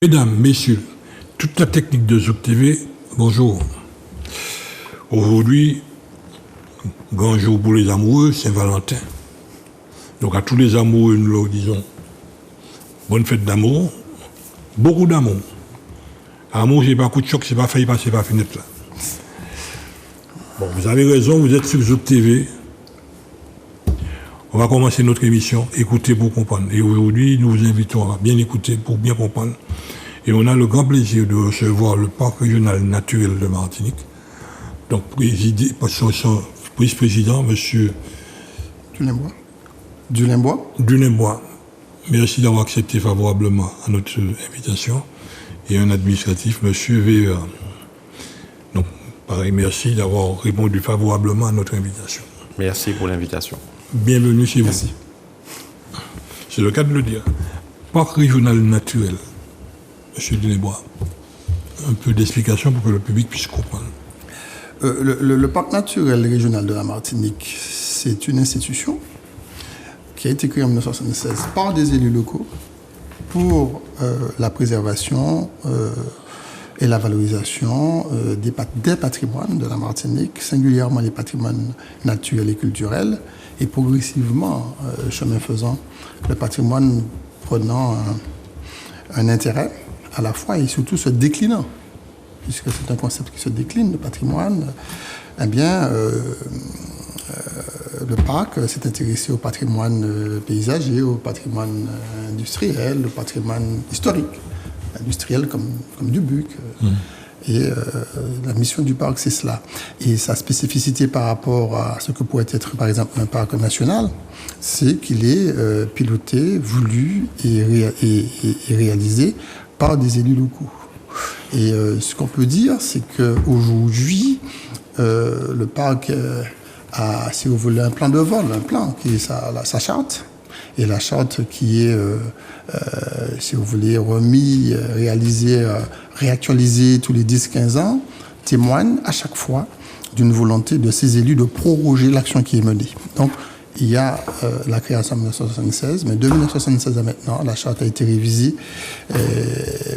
Mesdames, Messieurs, toute la technique de Zouk TV, bonjour. Aujourd'hui, grand jour pour les amoureux, Saint-Valentin. Donc à tous les amoureux, nous leur disons bonne fête d'amour, beaucoup d'amour. Amour, c'est pas coup de choc, c'est pas failli passer par la fenêtre là. Bon, vous avez raison, vous êtes sur Zouk TV. On va commencer notre émission, écouter pour comprendre. Et aujourd'hui, nous vous invitons à bien écouter pour bien comprendre. Et on a le grand plaisir de recevoir le parc régional naturel de Martinique. Donc, présidé par son vice-président, M. Dulembois. Merci d'avoir accepté favorablement à notre invitation. Et un administratif, M. VEA. Donc, pareil, merci d'avoir répondu favorablement à notre invitation. Merci pour l'invitation. Bienvenue chez Merci. vous. C'est le cas de le dire. Parc régional naturel, M. Dulembois. Un peu d'explication pour que le public puisse comprendre. Le parc naturel régional de la Martinique, c'est une institution qui a été créée en 1976 par des élus locaux pour la préservation et la valorisation des patrimoines de la Martinique, singulièrement les patrimoines naturels et culturels, et progressivement, chemin faisant, le patrimoine prenant un intérêt à la fois et surtout se déclinant, puisque c'est un concept qui se décline, le patrimoine. Eh bien, le parc s'est intéressé au patrimoine paysager, au patrimoine industriel, au patrimoine historique, industriel comme du Buc. Et la mission du parc, c'est cela. Et sa spécificité par rapport à ce que pourrait être, par exemple, un parc national, c'est qu'il est piloté, voulu et réalisé par des élus locaux. Et ce qu'on peut dire, c'est qu'aujourd'hui, le parc a, si vous voulez, un plan de vol, un plan qui est sa charte. Et la charte qui est, si vous voulez, remis, réalisée, réactualisée tous les 10-15 ans, témoigne à chaque fois d'une volonté de ces élus de proroger l'action qui est menée. Donc, il y a la création en 1976, mais de 1976 à maintenant, la charte a été révisée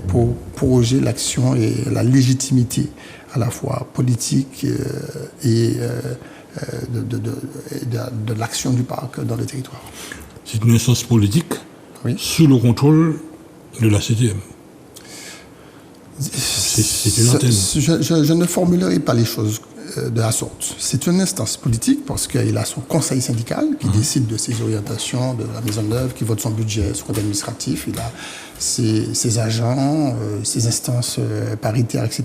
pour proroger l'action et la légitimité à la fois politique et de l'action du parc dans le territoire. C'est une instance politique oui. Sous le contrôle de la CTM. C'est une antenne. Je ne formulerai pas les choses de la sorte. C'est une instance politique parce qu'il a son conseil syndical qui décide de ses orientations, de la mise en œuvre, qui vote son budget, son code administratif. Il a ses agents, ses instances paritaires, etc.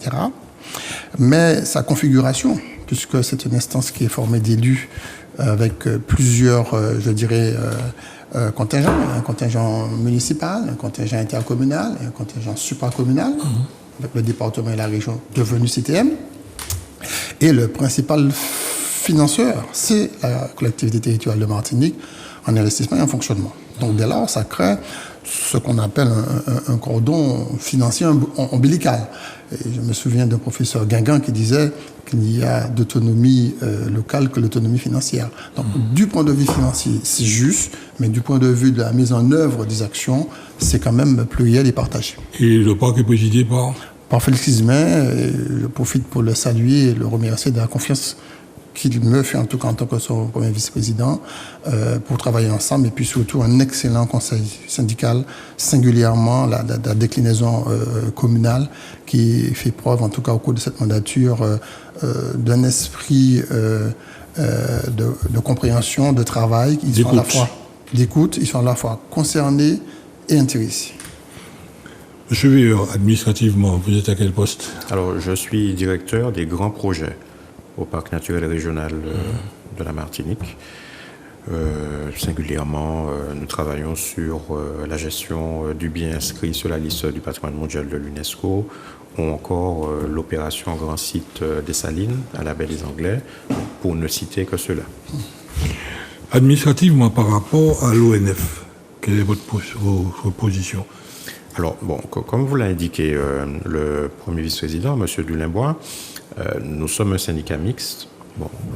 Mais sa configuration, puisque c'est une instance qui est formée d'élus avec plusieurs, je dirais, contingents, un contingent municipal, un contingent intercommunal, un contingent supracommunal, avec le département et la région devenus CTM. Et le principal financeur, c'est la collectivité territoriale de Martinique en investissement et en fonctionnement. Donc dès lors, ça crée ce qu'on appelle un cordon financier ombilical. Et je me souviens d'un professeur Guingamp qui disait qu'il n'y a d'autonomie locale que l'autonomie financière. Donc du point de vue financier, c'est juste, mais du point de vue de la mise en œuvre des actions, c'est quand même pluriel et partagé. Et le parc est présidé par Félix Ismain, je profite pour le saluer et le remercier de la confiance qu'il me fait, en tout cas en tant que son premier vice-président, pour travailler ensemble, et puis surtout un excellent conseil syndical, singulièrement la déclinaison communale, qui fait preuve, en tout cas au cours de cette mandature, d'un esprit de compréhension, de travail. Ils sont à la fois d'écoute, ils sont à la fois concernés et intéressés. Monsieur Veilleur, administrativement, vous êtes à quel poste? Alors, je suis directeur des grands projets au parc naturel régional de la Martinique. Singulièrement, nous travaillons sur la gestion du bien inscrit sur la liste du patrimoine mondial de l'UNESCO, ou encore l'opération Grand Site des Salines à la baie des Anglais, pour ne citer que cela. Administrativement, par rapport à l'ONF, quelle est votre position? Alors, bon, comme vous l'a indiqué le premier vice-président, M. Dulembois, nous sommes un syndicat mixte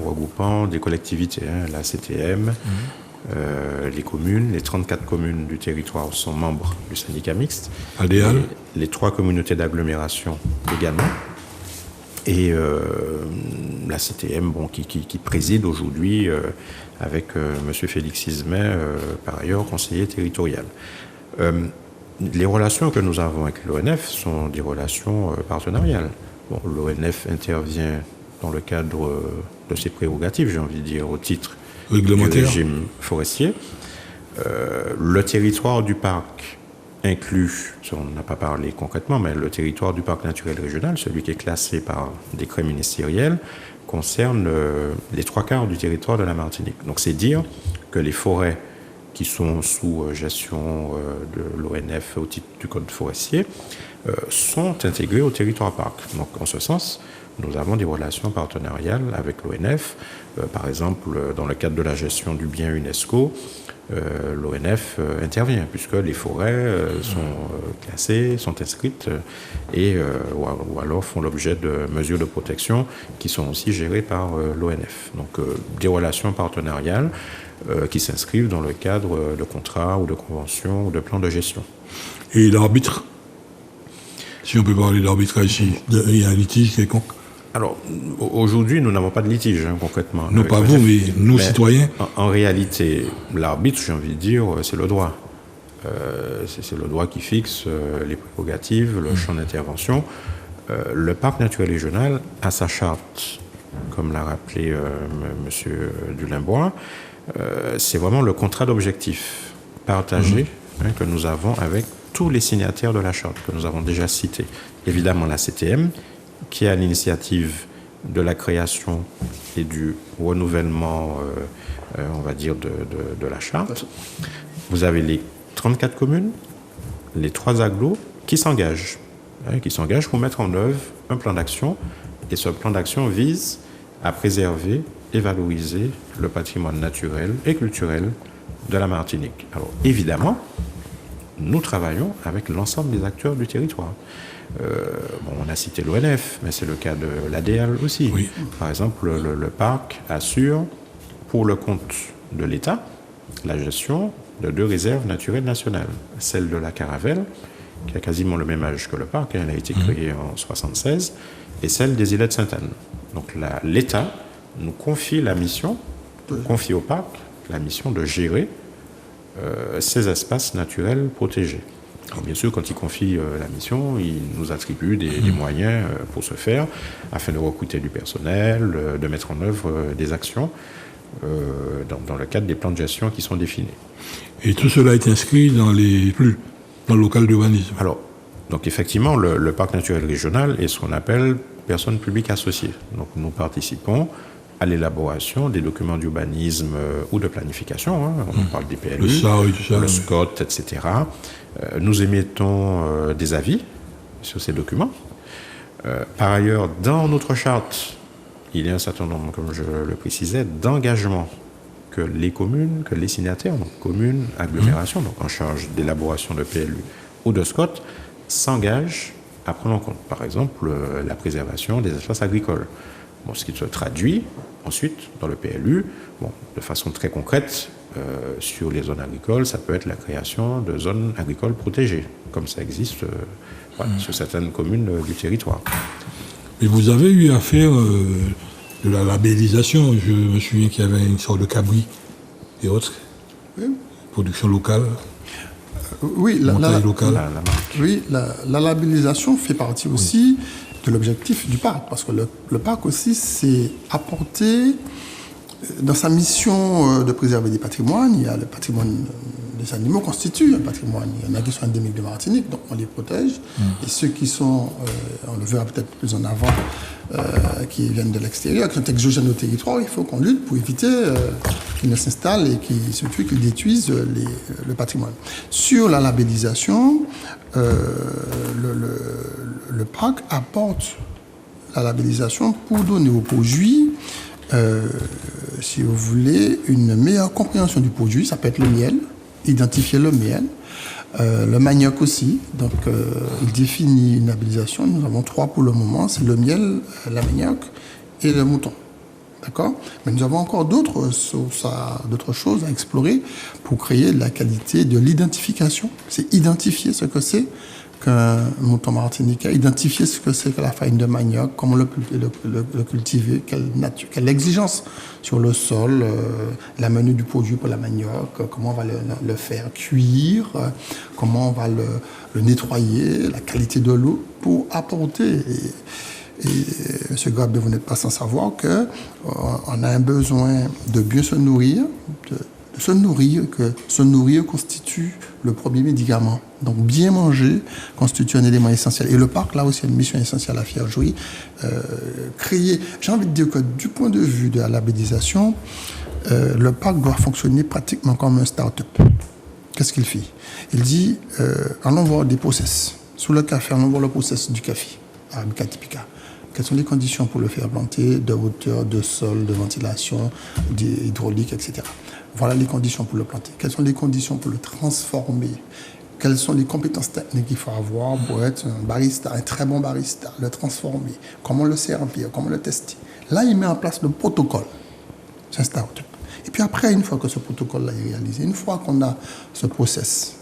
regroupant des collectivités, la CTM, les communes. Les 34 communes du territoire sont membres du syndicat mixte. ADEAL. Les 3 communautés d'agglomération également. Et la CTM, qui préside aujourd'hui avec M. Félix Ismet, par ailleurs conseiller territorial. Les relations que nous avons avec l'ONF sont des relations partenariales. L'ONF intervient dans le cadre de ses prérogatives, j'ai envie de dire, au titre du régime forestier. Le territoire du parc inclut, on n'a pas parlé concrètement, mais le territoire du parc naturel régional, celui qui est classé par décret ministériel, concerne les 3/4 du territoire de la Martinique. Donc c'est dire que les forêts qui sont sous gestion de l'ONF au titre du code forestier sont intégrées au territoire parc. Donc en ce sens, nous avons des relations partenariales avec l'ONF. Par exemple, dans le cadre de la gestion du bien UNESCO, l'ONF intervient puisque les forêts sont classées, sont inscrites ou alors font l'objet de mesures de protection qui sont aussi gérées par l'ONF. Donc des relations partenariales qui s'inscrivent dans le cadre de contrats ou de conventions ou de plans de gestion. Et l'arbitre, si on peut parler d'arbitrage ici, il y a un litige quelconque? Alors, aujourd'hui, nous n'avons pas de litige, concrètement. Non, pas vous, mais nous, citoyens. En réalité, l'arbitre, j'ai envie de dire, c'est le droit. C'est le droit qui fixe les prérogatives, le champ d'intervention. Le parc naturel régional a sa charte, comme l'a rappelé M. Dulimbois. C'est vraiment le contrat d'objectif partagé que nous avons avec tous les signataires de la charte, que nous avons déjà cités. Évidemment, la CTM, qui est à l'initiative de la création et du renouvellement, on va dire, de la charte. Vous avez les 34 communes, les 3 agglos qui s'engagent pour mettre en œuvre un plan d'action. Et ce plan d'action vise à préserver et valoriser le patrimoine naturel et culturel de la Martinique. Alors, évidemment, nous travaillons avec l'ensemble des acteurs du territoire. On a cité l'ONF, mais c'est le cas de l'ADEAL aussi. Oui. Par exemple, le parc assure, pour le compte de l'État, la gestion de 2 réserves naturelles nationales. Celle de la Caravelle, qui a quasiment le même âge que le parc, elle a été créée en 1976, et celle des îlets de Sainte-Anne. Donc l'État nous confie la mission, confie au parc la mission de gérer ces espaces naturels protégés. Alors bien sûr, quand il confie la mission, il nous attribue des moyens pour ce faire, afin de recruter du personnel, de mettre en œuvre des actions dans le cadre des plans de gestion qui sont définis. Et tout cela est inscrit dans le local d'urbanisme. Alors, donc effectivement, le parc naturel régional est ce qu'on appelle personne publique associée. Donc nous participons à l'élaboration des documents d'urbanisme ou de planification. On parle des PLU, le SCOT, etc. Nous émettons des avis sur ces documents. Par ailleurs, dans notre charte, il y a un certain nombre, comme je le précisais, d'engagements que les communes, que les signataires, donc communes, agglomérations, donc en charge d'élaboration de PLU ou de SCOT, s'engagent à prendre en compte. Par exemple, la préservation des espaces agricoles. Ce qui se traduit ensuite dans le PLU, de façon très concrète, sur les zones agricoles, ça peut être la création de zones agricoles protégées, comme ça existe sur certaines communes du territoire. Et vous avez eu à faire de la labellisation. Je me souviens qu'il y avait une sorte de cabri et autres. Oui. Production locale. Oui, la labellisation fait partie aussi de l'objectif du parc, parce que le parc aussi, c'est apporter, dans sa mission de préserver des patrimoines, il y a le patrimoine des animaux constitue un patrimoine. Il y en a qui sont endémiques de Martinique, donc on les protège. Et ceux qui sont, on le verra peut-être plus en avant, qui viennent de l'extérieur, qui sont exogènes au territoire, il faut qu'on lutte pour éviter qu'ils ne s'installent et qu'ils détruisent le patrimoine. Sur la labellisation, le parc apporte la labellisation pour donner aux produits, si vous voulez, une meilleure compréhension du produit. Ça peut être le miel, identifier le miel, le manioc aussi. Donc, il définit une labellisation. Nous avons 3 pour le moment. C'est le miel, la manioc et le mouton. D'accord? Mais nous avons encore d'autres choses à explorer pour créer de la qualité de l'identification. C'est identifier ce que c'est qu'un mouton martiniquais, identifier ce que c'est que la farine de manioc, comment le cultiver, quelle exigence sur le sol, la menu du produit pour la manioc, comment on va le faire cuire, comment on va le nettoyer, la qualité de l'eau pour apporter. Et M. Grabbe, vous n'êtes pas sans savoir qu'on a un besoin de bien se nourrir, de se nourrir, que se nourrir constitue le premier médicament. Donc bien manger constitue un élément essentiel. Et le parc, là aussi, a une mission essentielle à faire jouer. Créer, j'ai envie de dire que du point de vue de la labellisation, le parc doit fonctionner pratiquement comme un start-up. Qu'est-ce qu'il fait? Il dit, allons voir des process. Sous le café, allons voir le process du café, à Bicatipica. Quelles sont les conditions pour le faire planter, de hauteur, de sol, de ventilation, hydraulique, etc. Voilà les conditions pour le planter. Quelles sont les conditions pour le transformer? Quelles sont les compétences techniques qu'il faut avoir pour être un barista, un très bon barista, le transformer? Comment le servir? Comment le tester? Là, il met en place le protocole. C'est un start-up. Et puis après, une fois que ce protocole-là est réalisé, une fois qu'on a ce process,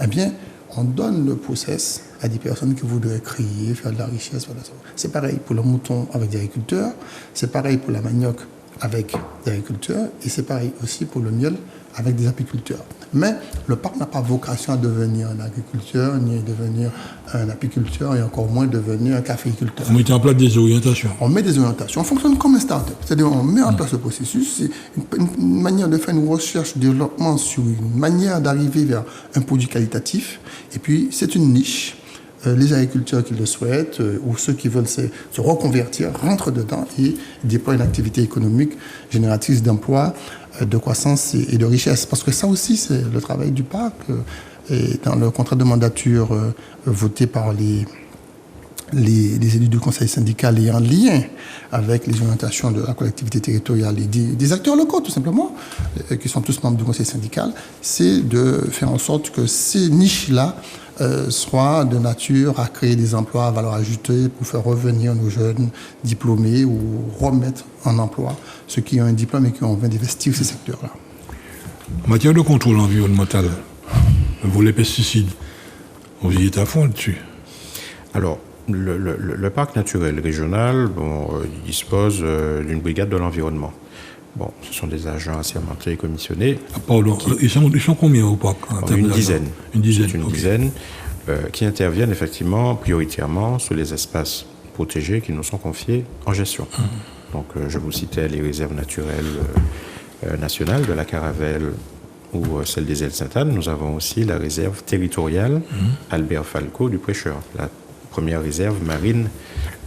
eh bien, on donne le process à des personnes qui voudraient créer, faire de la richesse. Voilà. C'est pareil pour le mouton avec des agriculteurs, c'est pareil pour la manioc avec des agriculteurs, et c'est pareil aussi pour le miel avec des apiculteurs. Mais le parc n'a pas vocation à devenir un agriculteur, ni à devenir un apiculteur, et encore moins devenir un caféiculteur. On met en place des orientations. On met des orientations. On fonctionne comme un start-up. C'est-à-dire on met en place le processus. C'est une manière de faire une recherche, développement sur une manière d'arriver vers un produit qualitatif. Et puis, c'est une niche. Les agriculteurs qui le souhaitent ou ceux qui veulent se reconvertir rentrent dedans et déploient une activité économique génératrice d'emplois, de croissance et de richesse. Parce que ça aussi, c'est le travail du parc. Et dans le contrat de mandature voté par les élus du conseil syndical et en lien avec les orientations de la collectivité territoriale et des acteurs locaux, tout simplement, qui sont tous membres du conseil syndical, c'est de faire en sorte que ces niches-là soient de nature à créer des emplois à valeur ajoutée pour faire revenir nos jeunes diplômés ou remettre en emploi ceux qui ont un diplôme et qui ont envie d'investir ces secteurs-là. En matière de contrôle environnemental, vous les pesticides, vous y êtes à fond dessus? Alors, le parc naturel régional dispose d'une brigade de l'environnement. Bon, ce sont des agents assermentés et commissionnés. Pardon, ils sont combien au parc? Une dizaine. Une dizaine. C'est une dizaine qui interviennent effectivement prioritairement sur les espaces protégés qui nous sont confiés en gestion. Donc, je vous citais les réserves naturelles nationales de la Caravelle ou celle des Îles Sainte-Anne. Nous avons aussi la réserve territoriale Albert Falco du Prêcheur, la première réserve marine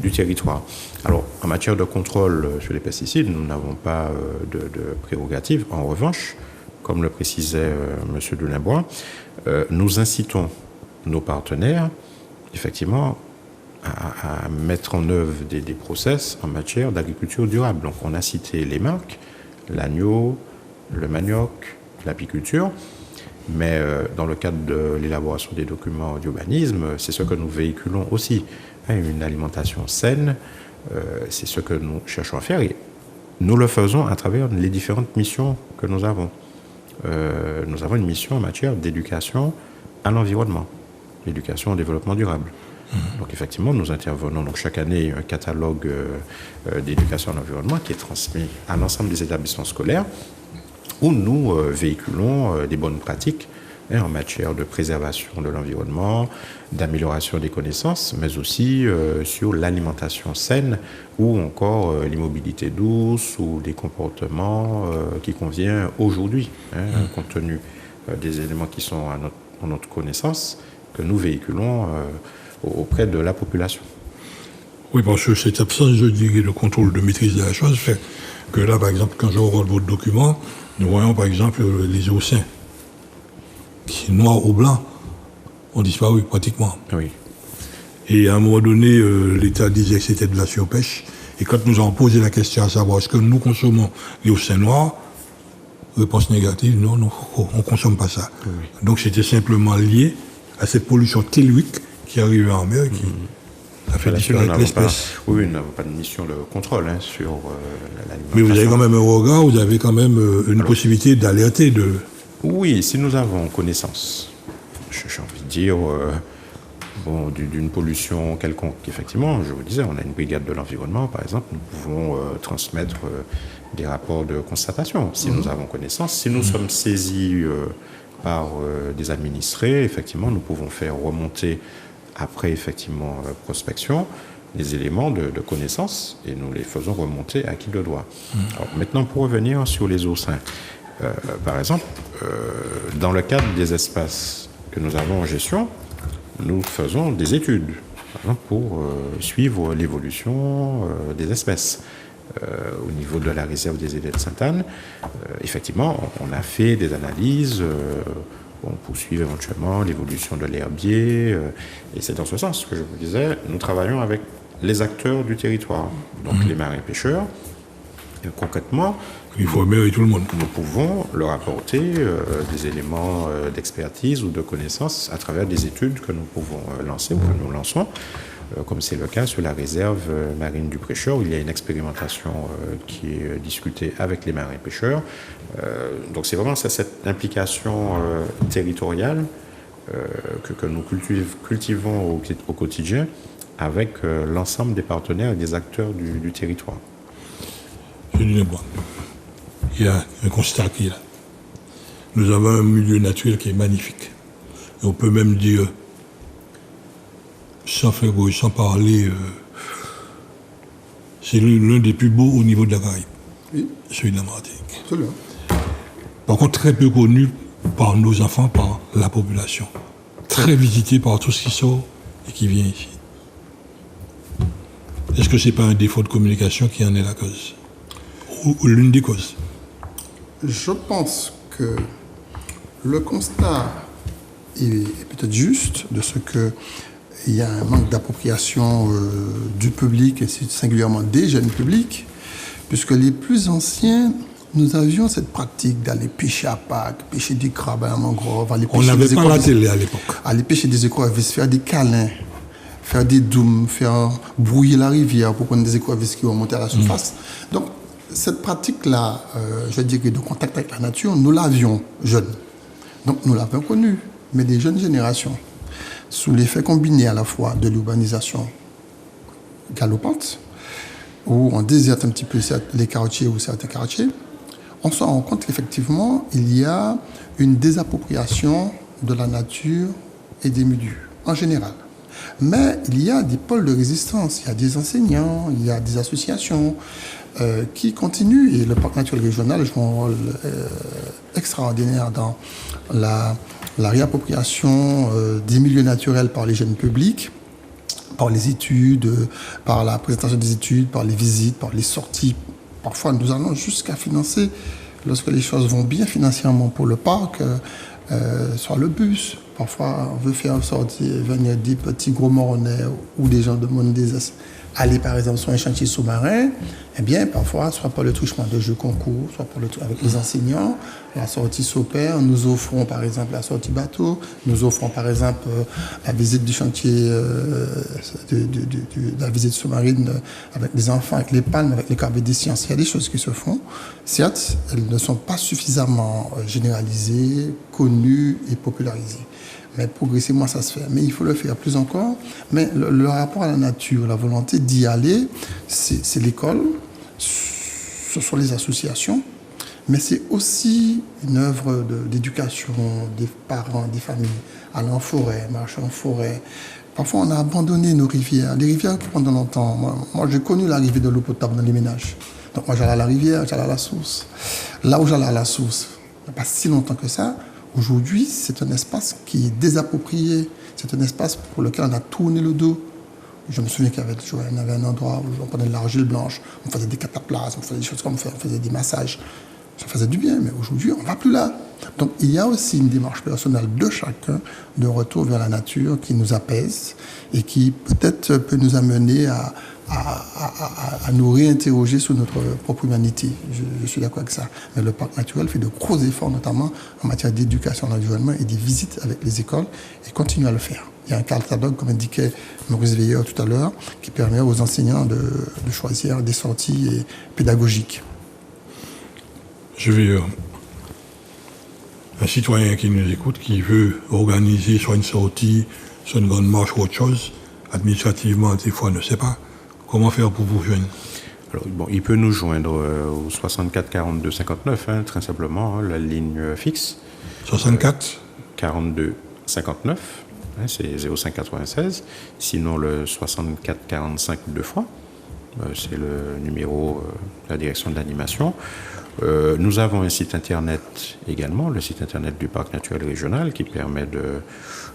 du territoire. Alors, en matière de contrôle sur les pesticides, nous n'avons pas de prérogatives. En revanche, comme le précisait M. Delimbois, nous incitons nos partenaires, effectivement, à mettre en œuvre des process en matière d'agriculture durable. Donc, on a cité les marques, l'agneau, le manioc, l'apiculture, mais dans le cadre de l'élaboration des documents d'urbanisme, c'est ce que nous véhiculons aussi. Une alimentation saine, c'est ce que nous cherchons à faire et nous le faisons à travers les différentes missions que nous avons. Nous avons une mission en matière d'éducation à l'environnement, l'éducation au développement durable. Donc effectivement, nous intervenons donc chaque année un catalogue d'éducation à l'environnement qui est transmis à l'ensemble des établissements scolaires où nous véhiculons des bonnes pratiques en matière de préservation de l'environnement, d'amélioration des connaissances, mais aussi sur l'alimentation saine ou encore l'immobilité douce ou des comportements qui conviennent aujourd'hui, compte tenu des éléments qui sont à notre connaissance, que nous véhiculons auprès de la population. Oui, parce que cette absence, je dirais, de contrôle de maîtrise de la chose fait que là, par exemple, quand je regarde votre document, nous voyons par exemple les oursins qui, noirs ou blancs, ont disparu pratiquement. Oui. Et à un moment donné, l'État disait que c'était de la surpêche. Et quand nous avons posé la question à savoir est-ce que nous consommons les oursins noirs, réponse négative, non, on ne consomme pas ça. Oui. Donc c'était simplement lié à cette pollution tellurique qui arrivait en mer. Ça fait Là-dessus, nous disparaître n'avons pas, l'espèce. oui, nous n'avons pas de mission de contrôle sur l'alimentation. Mais vous avez quand même un regard, vous avez quand même une possibilité d'alerter de... Oui, si nous avons connaissance, j'ai envie de dire, d'une pollution quelconque, effectivement, je vous disais, on a une brigade de l'environnement, par exemple, nous pouvons transmettre des rapports de constatation, si nous avons connaissance. Si nous sommes saisis par des administrés, effectivement, nous pouvons faire remonter, après, effectivement, prospection, des éléments de connaissance, et nous les faisons remonter à qui de droit. Alors, maintenant, pour revenir sur les eaux sains, par exemple, dans le cadre des espaces que nous avons en gestion, nous faisons des études, par exemple, pour suivre l'évolution des espèces. Au niveau de la réserve des îlets de Sainte-Anne, effectivement, on a fait des analyses pour suivre éventuellement l'évolution de l'herbier, et c'est dans ce sens que je vous disais, nous travaillons avec les acteurs du territoire, donc les marins-pêcheurs. Concrètement, Il faut améliorer tout le monde. nous pouvons leur apporter des éléments d'expertise ou de connaissance à travers des études que nous pouvons lancer ou que nous lançons, comme c'est le cas sur la réserve marine du Prêcheur, où il y a une expérimentation qui est discutée avec les marins-pêcheurs. Donc c'est vraiment cette implication territoriale que nous cultivons au quotidien avec l'ensemble des partenaires et des acteurs du territoire. Je dis bon. Il y a un constat qui est là. Nous avons un milieu naturel qui est magnifique. Et on peut même dire, sans faire bruit, sans parler, c'est l'un des plus beaux au niveau de la Caraïbe, Oui, celui de la Martinique. absolument. Par contre, très peu connu par nos enfants, par la population. Très visité par tout ce qui sort et qui vient ici. Est-ce que ce n'est pas un défaut de communication qui en est la cause? Ou l'une des causes? Je pense que le constat est peut-être juste de ce qu'il y a un manque d'appropriation du public, et singulièrement des jeunes publics, puisque les plus anciens, nous avions cette pratique d'aller pêcher à Pâques, pêcher des crabes à la mangrove, aller On pêcher n'avait des pas la écrevisses, télé à l'époque. aller pêcher des écrevisses, faire des câlins, faire des dômes, faire brouiller la rivière pour prendre des écrevisses qui vont monter à la surface. Donc, cette pratique-là, je dirais, de contact avec la nature, nous l'avions jeunes. Donc, nous l'avions connue, mais des jeunes générations, sous l'effet combiné à la fois de l'urbanisation galopante, où on déserte un petit peu les quartiers ou certains quartiers, on se rend compte qu'effectivement, il y a une désappropriation de la nature et des milieux, en général. Mais il y a des pôles de résistance, il y a des enseignants, il y a des associations qui continuent, et le parc naturel régional joue un rôle extraordinaire dans la réappropriation des milieux naturels par les jeunes publics, par les études, par la présentation des études, par les visites, par les sorties. Parfois, nous allons jusqu'à financer, lorsque les choses vont bien financièrement pour le parc, soit le bus. Parfois, on veut faire sortir, venir des petits gros moronnais ou des gens de Mondés aller, par exemple, sur un chantier sous-marin. Eh bien, parfois, soit par le truchement de jeux concours, soit par avec les enseignants, la sortie s'opère. Nous offrons, par exemple, la sortie bateau. Nous offrons, par exemple, la visite du chantier, la visite sous-marine avec les enfants, avec les palmes, avec les carrés des sciences. Il y a des choses qui se font. Certes, elles ne sont pas suffisamment généralisées, connues et popularisées. Mais progressivement, ça se fait. Mais il faut le faire plus encore. Mais le rapport à la nature, la volonté d'y aller, c'est l'école, ce sont les associations, mais c'est aussi une œuvre d'éducation des parents, des familles. Aller en forêt, marcher en forêt. Parfois, on a abandonné nos rivières. Les rivières qui pendant longtemps. Moi, j'ai connu l'arrivée de l'eau potable dans les ménages. Donc, moi, j'allais à la rivière, j'allais à la source. Là où j'allais à la source, il n'y a pas si longtemps que ça. Aujourd'hui, c'est un espace qui est désapproprié. C'est un espace pour lequel on a tourné le dos. Je me souviens qu'il y avait un endroit où on prenait de l'argile blanche, on faisait des cataplasmes, on faisait des choses comme ça, on faisait des massages. Ça faisait du bien, mais aujourd'hui, on ne va plus là. Donc, il y a aussi une démarche personnelle de chacun de retour vers la nature qui nous apaise et qui peut-être peut nous amener à nous réinterroger sur notre propre humanité. Je suis d'accord avec ça. Mais le parc naturel fait de gros efforts, notamment en matière d'éducation à l'environnement et des visites avec les écoles, et continue à le faire. Il y a un catalogue, comme indiquait Maurice Veilleur tout à l'heure, qui permet aux enseignants de choisir des sorties pédagogiques. Je vais... un citoyen qui nous écoute, qui veut organiser soit une sortie, soit une grande marche ou autre chose, administrativement, des fois, ne sait pas comment faire pour vous joindre. Alors, bon, il peut nous joindre au 64 42 59, très simplement, la ligne fixe. 64 42 59, c'est 05 96. Sinon, le 64 45 deux fois, c'est le numéro de la direction de l'animation. Nous avons un site internet également, le site internet du parc naturel régional, qui permet de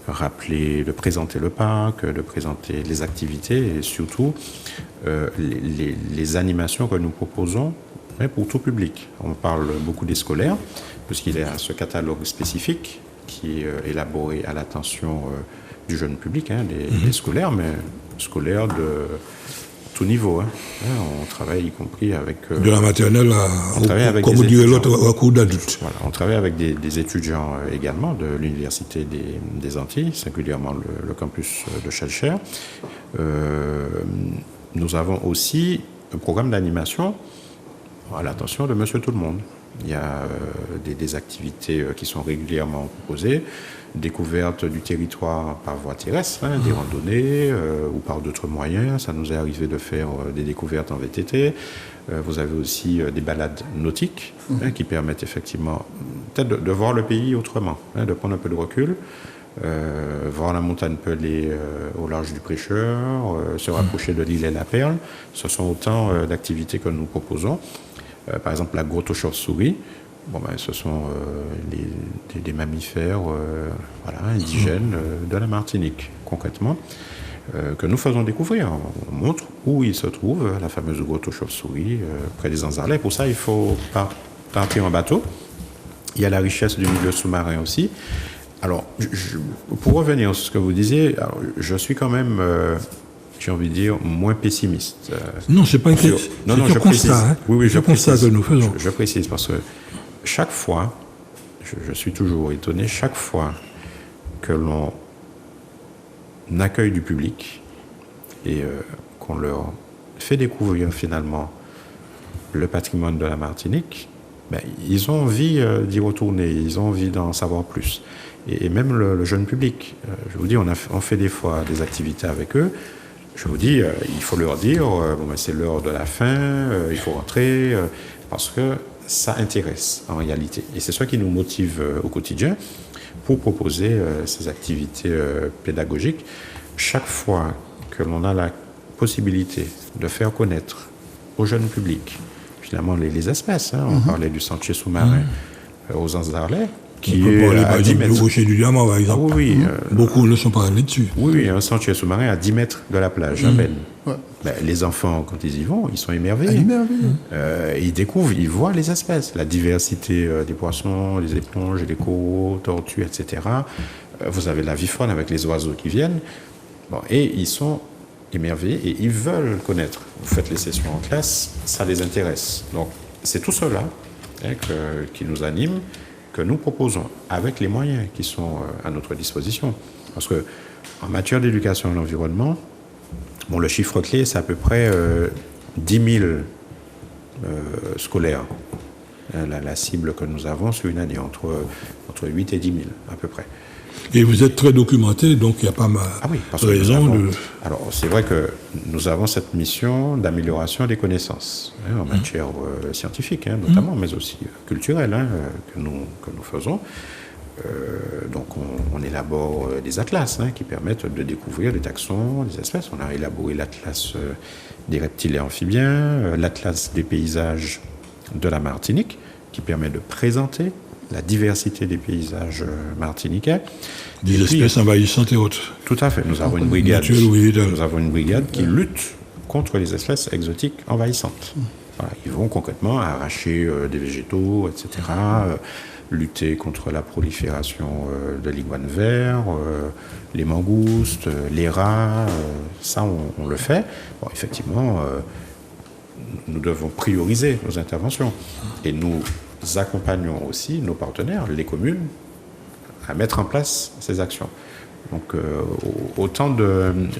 rappeler, de présenter le parc, de présenter les activités et surtout les animations que nous proposons pour tout public. On parle beaucoup des scolaires, puisqu'il y a ce catalogue spécifique qui est élaboré à l'attention du jeune public, des scolaires, mais scolaires de tout niveau. On travaille y compris avec... de la maternelle comme vous direz l'autre, à cours d'adulte. Voilà, on travaille avec des étudiants également de l'Université des Antilles, singulièrement le campus de Schellcher. Nous avons aussi un programme d'animation à l'attention de Monsieur Tout-le-Monde. Il y a des activités qui sont régulièrement proposées, découverte du territoire par voie terrestre, des randonnées ou par d'autres moyens. Ça nous est arrivé de faire des découvertes en VTT. Vous avez aussi des balades nautiques qui permettent effectivement peut-être de voir le pays autrement, de prendre un peu de recul, voir la montagne Pelée au large du Prêcheur, se rapprocher de l'île et la Perle. Ce sont autant d'activités que nous proposons. Par exemple, la grotte aux chauves-souris. Ce sont des mammifères indigènes de la Martinique, concrètement, que nous faisons découvrir. On montre où il se trouve, la fameuse grotte aux chauves-souris, près des Anzarlais. Pour ça, il faut partir en bateau. Il y a la richesse du milieu sous-marin aussi. Alors, pour revenir sur ce que vous disiez, je suis quand même... j'ai envie de dire, moins pessimiste. Non, c'est pas une question. Non, je constate. Oui, je constate que nous faisons. Je précise parce que chaque fois, je suis toujours étonné, chaque fois que l'on accueille du public et qu'on leur fait découvrir finalement le patrimoine de la Martinique, ils ont envie d'y retourner, ils ont envie d'en savoir plus. Et même le jeune public, je vous dis, on fait des fois des activités avec eux. Je vous dis, il faut leur dire, c'est l'heure de la fin, il faut rentrer, parce que ça intéresse en réalité. Et c'est ça qui nous motive au quotidien pour proposer ces activités pédagogiques. Chaque fois que l'on a la possibilité de faire connaître au jeune public, finalement, les espèces, on parlait du sentier sous-marin aux Anzarlais, qui est à 10 mètres. Le rocher du diamant, par exemple. Oui, beaucoup ne sont pas allés dessus. Oui, un sentier sous-marin à 10 mètres de la plage, à peine. Ouais. Les enfants, quand ils y vont, ils sont émerveillés. Ils découvrent, ils voient les espèces, la diversité des poissons, les éponges, les coraux, tortues, etc. Vous avez la vie faune avec les oiseaux qui viennent. Et ils sont émerveillés et ils veulent connaître. Vous faites les sessions en classe, ça les intéresse. Donc, c'est tout cela qui nous anime, que nous proposons avec les moyens qui sont à notre disposition. Parce que en matière d'éducation à l'environnement, le chiffre clé, c'est à peu près 10 000 scolaires. La cible que nous avons sur une année, entre 8 et 10 000 à peu près. Et vous êtes très documenté, donc il n'y a pas mal de raison. Alors, c'est vrai que nous avons cette mission d'amélioration des connaissances en matière scientifique, notamment, mais aussi culturelle, que nous faisons. Donc, on élabore des atlas qui permettent de découvrir les taxons, les espèces. On a élaboré l'atlas des reptiles et amphibiens, l'atlas des paysages de la Martinique, qui permet de présenter la diversité des paysages martiniquais. Des espèces envahissantes et autres. Tout à fait. Nous avons une brigade, qui lutte contre les espèces exotiques envahissantes. Voilà, ils vont concrètement arracher des végétaux, etc., lutter contre la prolifération de l'iguane vert, les mangoustes, les rats, ça on le fait. Effectivement, nous devons prioriser nos interventions. Et nous accompagnons aussi nos partenaires, les communes, à mettre en place ces actions. Donc, autant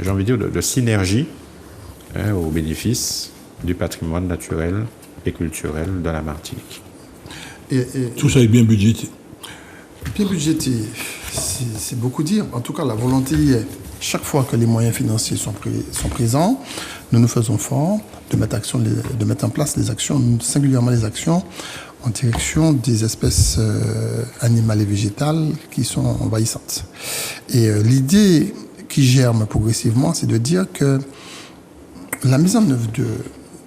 j'ai envie de dire, de synergie au bénéfice du patrimoine naturel et culturel de la Martinique. Et Tout ça est bien budgété. bien budgété, c'est beaucoup dire. En tout cas, la volonté y est. Chaque fois que les moyens financiers sont présents, nous nous faisons fort de mettre en place les actions, singulièrement les actions en direction des espèces animales et végétales qui sont envahissantes. Et l'idée qui germe progressivement, c'est de dire que la mise en œuvre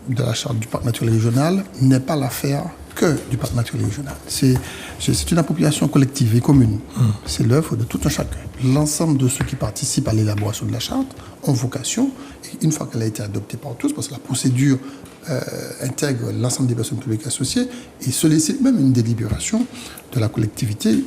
de la charte du parc naturel régional n'est pas l'affaire que du parc naturel régional. C'est une appropriation collective et commune. C'est l'œuvre de tout un chacun. L'ensemble de ceux qui participent à l'élaboration de la charte ont vocation, et une fois qu'elle a été adoptée par tous, parce que la procédure intègre l'ensemble des personnes publiques associées, et sollicite même une délibération de la collectivité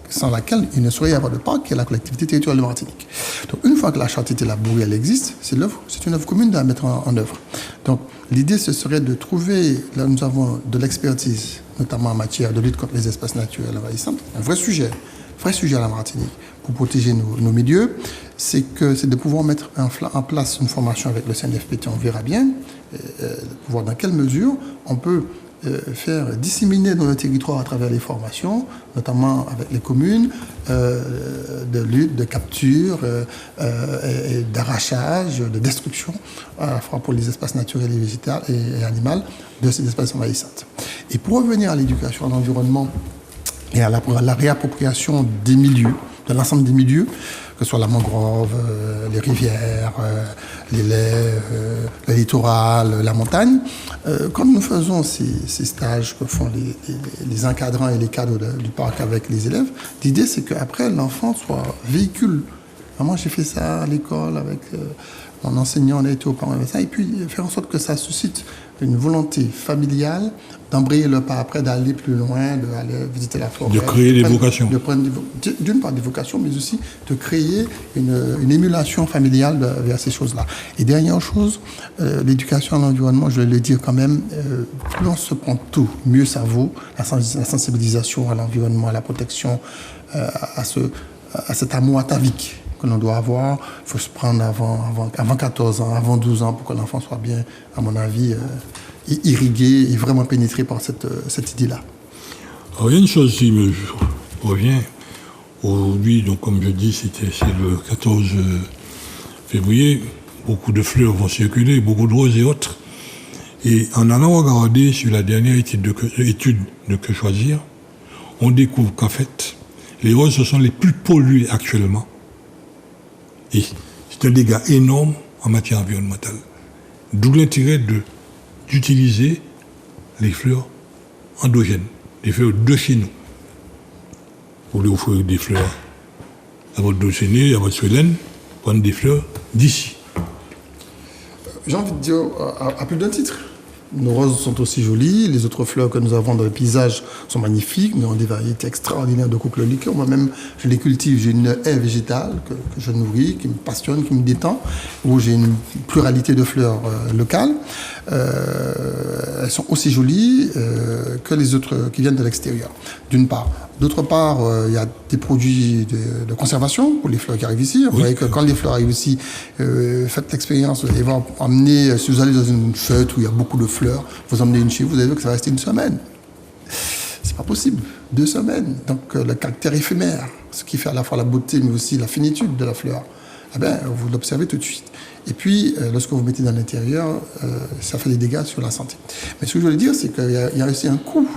sans laquelle il ne saurait y avoir de parc, qui est la collectivité territoriale de Martinique. Donc une fois que la charte est élaborée, elle existe, c'est une œuvre commune de la mettre en œuvre. Donc l'idée, ce serait de trouver, là nous avons de l'expertise, notamment en matière de lutte contre les espèces naturelles envahissantes, un vrai sujet à la Martinique pour protéger nos milieux, c'est de pouvoir mettre en place une formation avec le CNFPT, on verra bien, voir dans quelle mesure on peut faire disséminer dans le territoire à travers les formations, notamment avec les communes, de lutte, de capture, et d'arrachage, de destruction, à la fois pour les espaces naturels et végétales et animales de ces espèces envahissantes. Et pour revenir à l'éducation à l'environnement et à la réappropriation des milieux, de l'ensemble des milieux, que ce soit la mangrove, les rivières, les laits, le littoral, la montagne. Quand nous faisons ces stages que font les encadrants et les cadres du parc avec les élèves, l'idée c'est qu'après l'enfant soit véhicule. Moi j'ai fait ça à l'école avec mon enseignant, on a été aux parents et puis faire en sorte que ça suscite une volonté familiale d'embrayer le pas après, d'aller plus loin, d'aller visiter la forêt. De créer des vocations. D'une part des vocations, mais aussi de créer une émulation familiale vers ces choses-là. Et dernière chose, l'éducation à l'environnement, je vais le dire quand même, plus on se prend tout, mieux ça vaut. La sensibilisation à l'environnement, à la protection, à cet amour atavique que l'on doit avoir. Il faut se prendre avant 14 ans, avant 12 ans, pour que l'enfant soit bien, à mon avis, irrigué et vraiment pénétré par cette idée-là. Alors, il y a une chose qui me revient. Aujourd'hui, donc, comme je dis, c'est le 14 février. Beaucoup de fleurs vont circuler, beaucoup de roses et autres. Et en allant regarder sur la dernière étude de Que Choisir, on découvre qu'en fait, les roses, ce sont les plus polluées actuellement. Et c'est un dégât énorme en matière environnementale. D'où l'intérêt d'utiliser les fleurs endogènes, les fleurs de chez nous. Vous voulez offrir des fleurs à votre Dulcinée, à votre Suélène, prendre des fleurs d'ici. J'ai envie de dire, à plus d'un titre. Nos roses sont aussi jolies, les autres fleurs que nous avons dans le paysage sont magnifiques, nous avons des variétés extraordinaires de coquelicot. Moi-même, je les cultive, j'ai une haie végétale que je nourris, qui me passionne, qui me détend, où j'ai une pluralité de fleurs locales. Elles sont aussi jolies que les autres qui viennent de l'extérieur, d'une part. D'autre part, il y a des produits de conservation pour les fleurs qui arrivent ici. Vous voyez que quand les fleurs arrivent ici, faites l'expérience, vous allez voir, emmener, si vous allez dans une fête où il y a beaucoup de fleurs, vous emmenez une chez vous, vous allez voir que ça va rester une semaine. C'est pas possible, 2 semaines. Donc le caractère éphémère, ce qui fait à la fois la beauté mais aussi la finitude de la fleur, eh bien, vous l'observez tout de suite. Et puis, lorsque vous mettez dans l'intérieur, ça fait des dégâts sur la santé. Mais ce que je voulais dire, c'est qu'il y a aussi un coût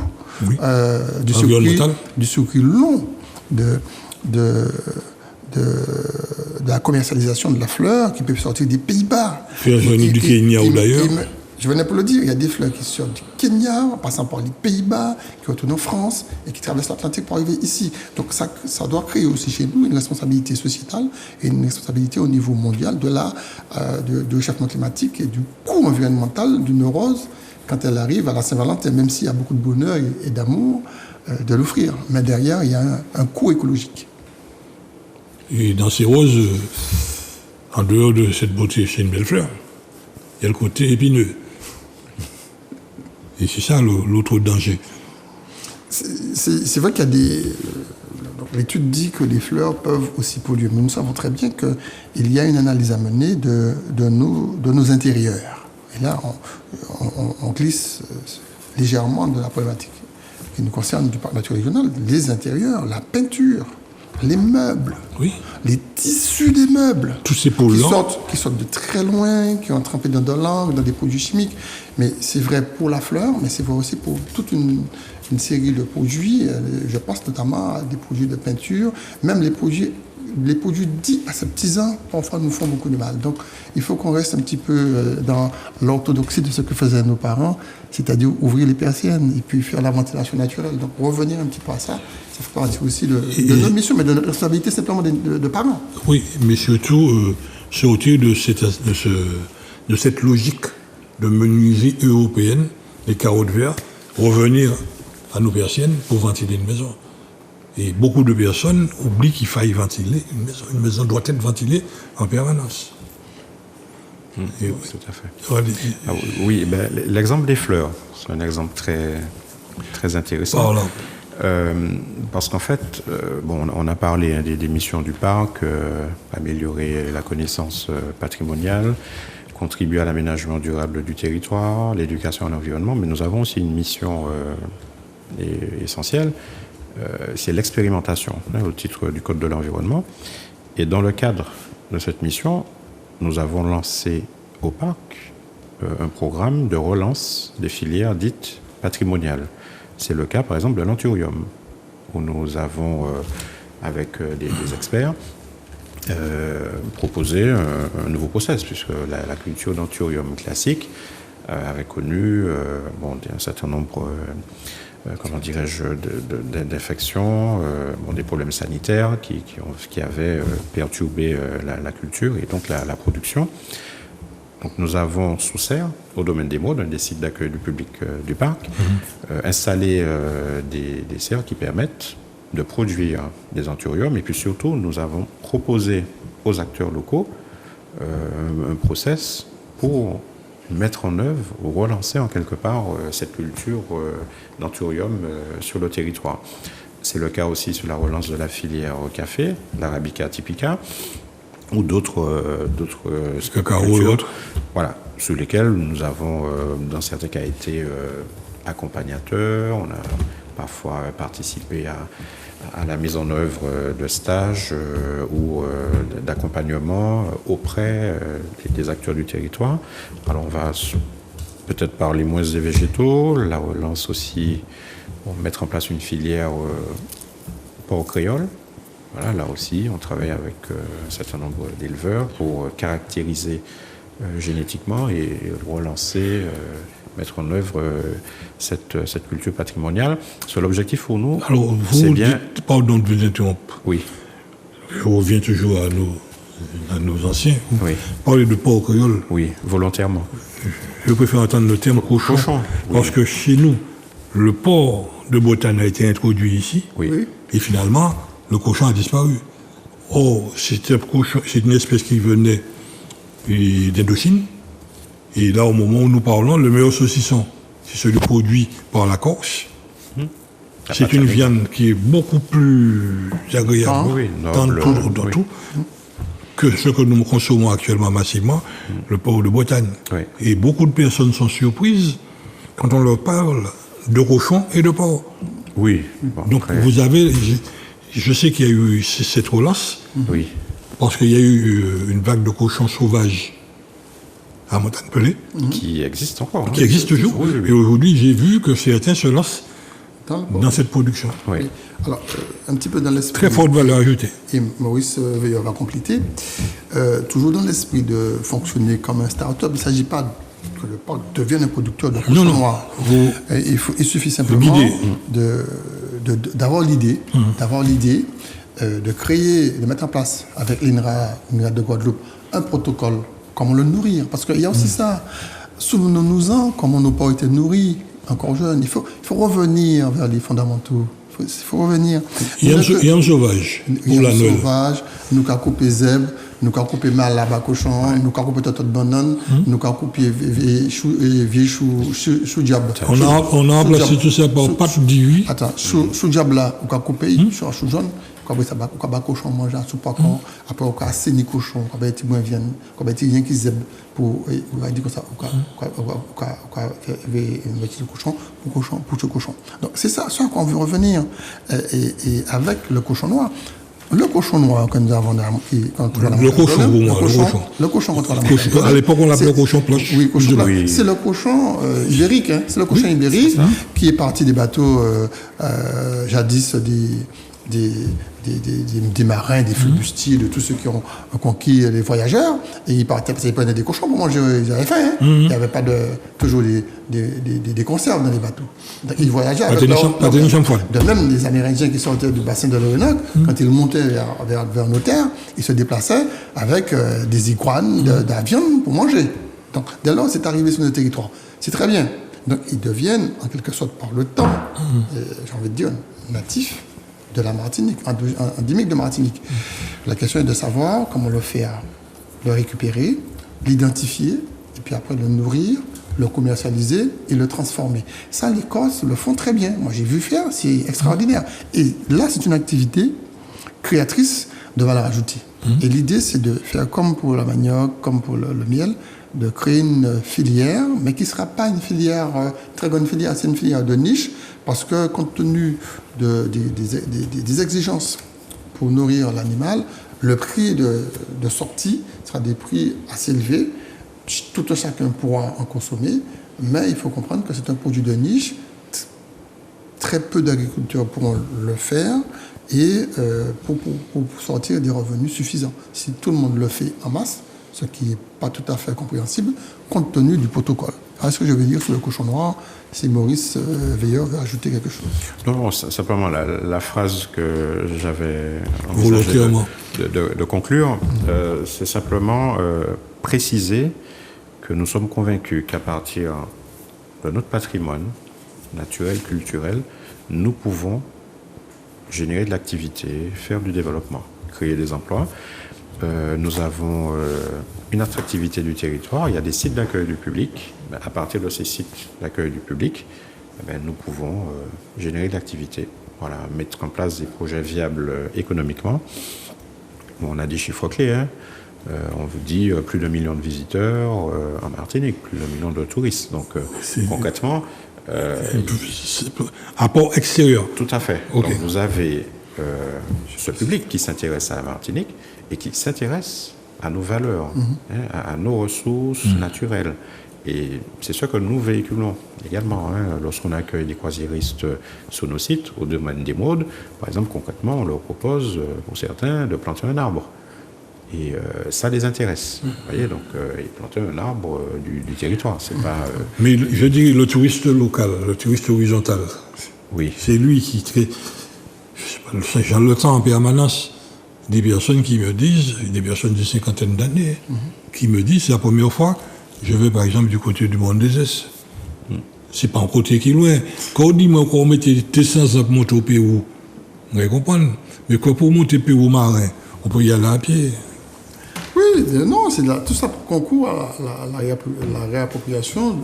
du circuit long de la commercialisation de la fleur qui peut sortir des Pays-Bas. Du Kenya ou d'ailleurs. Je venais pour le dire, il y a des fleurs qui sortent du Kenya, en passant par les Pays-Bas, qui retournent en France et qui traversent l'Atlantique pour arriver ici. Donc ça doit créer aussi chez nous une responsabilité sociétale et une responsabilité au niveau mondial du réchauffement climatique et du coût environnemental d'une rose quand elle arrive à la Saint-Valentin, même s'il y a beaucoup de bonheur et d'amour de l'offrir. Mais derrière, il y a un coût écologique. Et dans ces roses, en dehors de cette beauté, c'est une belle fleur. Il y a le côté épineux. Et c'est ça l'autre danger. C'est vrai qu'il y a l'étude dit que les fleurs peuvent aussi polluer. Mais nous savons très bien qu'il y a une analyse à mener de nos intérieurs. Et là, on glisse légèrement de la problématique qui nous concerne du parc naturel régional. Les intérieurs, la peinture, les meubles, Oui. les tissus des meubles. Tous ces polluants. Qui sortent de très loin, qui ont trempé dans de l'encre, dans des produits chimiques. Mais c'est vrai pour la fleur, mais c'est vrai aussi pour toute une série de produits. Je pense notamment à des produits de peinture, même les produits dits aseptisants, parfois nous font beaucoup de mal. Donc il faut qu'on reste un petit peu dans l'orthodoxie de ce que faisaient nos parents, c'est-à-dire ouvrir les persiennes et puis faire la ventilation naturelle. Donc revenir un petit peu à ça, ça fait partie aussi de notre mission, mais de notre responsabilité simplement de parents. Oui, mais surtout sortir de cette logique de menuiserie européenne, les carreaux de verre, revenir à nos persiennes pour ventiler une maison. Et beaucoup de personnes oublient qu'il faille ventiler une maison. Une maison doit être ventilée en permanence. Et, tout à fait. Oui, ben, l'exemple des fleurs, c'est un exemple très, très intéressant. Voilà. Parce qu'en fait, on a parlé des missions du parc, améliorer la connaissance patrimoniale, contribuer à l'aménagement durable du territoire, l'éducation à l'environnement, mais nous avons aussi une mission essentielle, c'est l'expérimentation, au titre du Code de l'environnement. Et dans le cadre de cette mission, nous avons lancé au parc un programme de relance des filières dites patrimoniales. C'est le cas, par exemple, de l'anthurium, où nous avons, avec des experts, proposé un nouveau process, puisque la culture d'anthurium classique avait connu un certain nombre d'infections, des problèmes sanitaires qui avaient perturbé la culture et donc la production. Donc nous avons sous serre, au domaine des modes, un des sites d'accueil du public du parc, installé des serres qui permettent de produire des anthuriums. Et puis surtout, nous avons proposé aux acteurs locaux un process pour mettre en œuvre ou relancer en quelque part cette culture d'anthurium sur le territoire. C'est le cas aussi sur la relance de la filière café, l'Arabica typica, ou d'autres cacao et autres. Voilà, sur lesquels nous avons, dans certains cas, été accompagnateurs. On a parfois participé à la mise en œuvre de stages ou d'accompagnement auprès des acteurs du territoire. Alors on va peut-être parler moins des végétaux, la relance aussi, mettre en place une filière porc créole. Voilà, là aussi, on travaille avec un certain nombre d'éleveurs pour caractériser génétiquement et relancer, mettre en œuvre cette culture patrimoniale. Sur l'objectif pour nous, alors, c'est bien... Pardon de vous interrompre. Oui. Je reviens toujours à nos anciens. Oui. Parler de porc créole. Oui, volontairement. Je préfère entendre le terme cochon. Parce que chez nous, le porc de Bretagne a été introduit ici. Oui. Et finalement, le cochon a disparu. Or, c'est une espèce qui venait d'Indochine. Et là, au moment où nous parlons, le meilleur saucisson, c'est celui produit par la Corse. C'est une viande qui est beaucoup plus agréable dans tout que ce que nous consommons actuellement massivement, le porc de Bretagne. Oui. Et beaucoup de personnes sont surprises quand on leur parle de cochon et de porc. Oui. Donc vous avez... Je sais qu'il y a eu cette relance, oui, parce qu'il y a eu une vague de cochons sauvages à Montagne-Pelée. Qui existe encore. Qui existe toujours. Oui. Et aujourd'hui, j'ai vu que certains se lancent dans cette production. Oui. Alors, un petit peu dans l'esprit... Très forte valeur ajoutée. Et Maurice Veilleur va compléter. Toujours dans l'esprit de fonctionner comme un start-up, il ne s'agit pas que le parc devienne un producteur de cochons noirs. Il suffit simplement d'avoir l'idée, de créer, de mettre en place avec l'INRA de Guadeloupe un protocole, comment le nourrir. Parce qu'il y a aussi ça. Souvenons-nous-en comment nos porcs étaient nourris, encore jeunes. Il faut revenir vers les fondamentaux. Il faut revenir. Il y a un sauvage. Il y a un sauvage. Nous avons coupé zèbre, nous avons coupé malaba cochon, nous avons coupé totot de banane, nous avons coupé vieux chou diable. On a remplacé tout ça par pâte d'huile. Attends, chou diable là, nous avons coupé, chou jaune, quand on cochon manger sous pas quand après on a saigné cochon quand ben petit moins viande quand ben petit rien qui zèbre pour on va dire comme ça on mettre le cochon pour ce cochon. Donc c'est ça sur quoi on veut revenir et avec le cochon noir. Le cochon noir que nous avons le cochon contre la maladie. À l'époque, on l'appelait cochon planche. Oui, cochon planche. C'est le cochon ibérique. Hein. C'est le cochon ibérique qui est parti des bateaux jadis des marins, des flibustiers, de tous ceux qui ont conquis les voyageurs. Et ils partaient parce qu'ils prenaient des cochons pour manger. Ils avaient faim. Hein. Il n'y avait pas toujours des conserves dans les bateaux. Donc, ils voyageaient avec de même des Amérindiens qui sortaient du bassin de l'Orinoco, quand ils montaient vers nos terres, ils se déplaçaient avec des iguanes, de la viande pour manger. Donc, dès lors, c'est arrivé sur nos territoires. C'est très bien. Donc, ils deviennent, en quelque sorte, par le temps, j'ai envie de dire, natifs de la Martinique, endémique de Martinique. La question est de savoir comment le faire, le récupérer, l'identifier, et puis après le nourrir, le commercialiser et le transformer. Ça, les Corses le font très bien. Moi, j'ai vu faire, c'est extraordinaire. Et là, c'est une activité créatrice de valeur ajoutée. Et l'idée, c'est de faire comme pour la manioc, comme pour le miel, de créer une filière, mais qui ne sera pas une filière, très grande filière, c'est une filière de niche, parce que compte tenu des exigences pour nourrir l'animal, le prix de sortie sera des prix assez élevés. Tout un chacun pourra en consommer, mais il faut comprendre que c'est un produit de niche. Très peu d'agriculteurs pourront le faire et pour sortir des revenus suffisants. Si tout le monde le fait en masse, ce qui n'est pas tout à fait compréhensible, compte tenu du protocole. Alors, ce que je veux dire sur le cochon noir, si Maurice Veilleur veut ajouter quelque chose. Non, simplement la phrase que j'avais envisagé de conclure, c'est simplement préciser que nous sommes convaincus qu'à partir de notre patrimoine naturel, culturel, nous pouvons générer de l'activité, faire du développement, créer des emplois. Nous avons une attractivité du territoire. Il y a des sites d'accueil du public. À partir de ces sites d'accueil du public, nous pouvons générer de l'activité. Voilà, mettre en place des projets viables économiquement. On a des chiffres clés. Hein. On vous dit plus de 1 million de visiteurs en Martinique, plus de 1 million de touristes. Donc concrètement... apport extérieur. Tout à fait. Okay. Donc vous avez ce public qui s'intéresse à la Martinique et qui s'intéresse à nos valeurs, à nos ressources naturelles. Et c'est ce que nous véhiculons également. Lorsqu'on accueille des croisiéristes sur nos sites, au domaine des modes, par exemple, concrètement, on leur propose, pour certains, de planter un arbre. Et ça les intéresse. Vous voyez, donc, ils plantent un arbre du territoire. C'est pas, Mais je dis le touriste local, le touriste horizontal. Oui. C'est lui qui crée, j'ai le temps en permanence, des personnes qui me disent, des personnes d'une cinquantaine d'années, qui me disent, c'est la première fois, je vais par exemple du côté du Monde des Est. C'est pas un côté qui est loin. Quand on dit, moi, quand on mettait tes 100 ans pour monter au Pérou, vous allez comprendre. Mais quand pour monter au Pérou marin, on peut y aller à pied. Oui, non, tout ça concourt à la réappropriation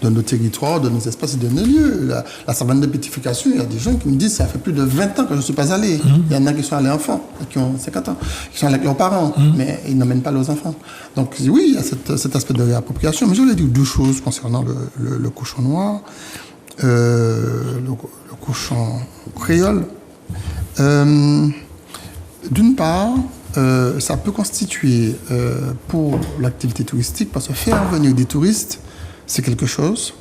de nos territoires, de nos espaces et de nos lieux. La savane de pétrification, il y a des gens qui me disent ça fait plus de 20 ans que je ne suis pas allé. Il y en a qui sont allés enfants, qui ont 50 ans, qui sont allés avec leurs parents, mais ils n'emmènent pas leurs enfants. Donc oui, il y a cet aspect de réappropriation. Mais je voulais dire 2 choses concernant le cochon noir, le cochon créole. D'une part, ça peut constituer pour l'activité touristique, parce que faire venir des touristes, c'est quelque chose.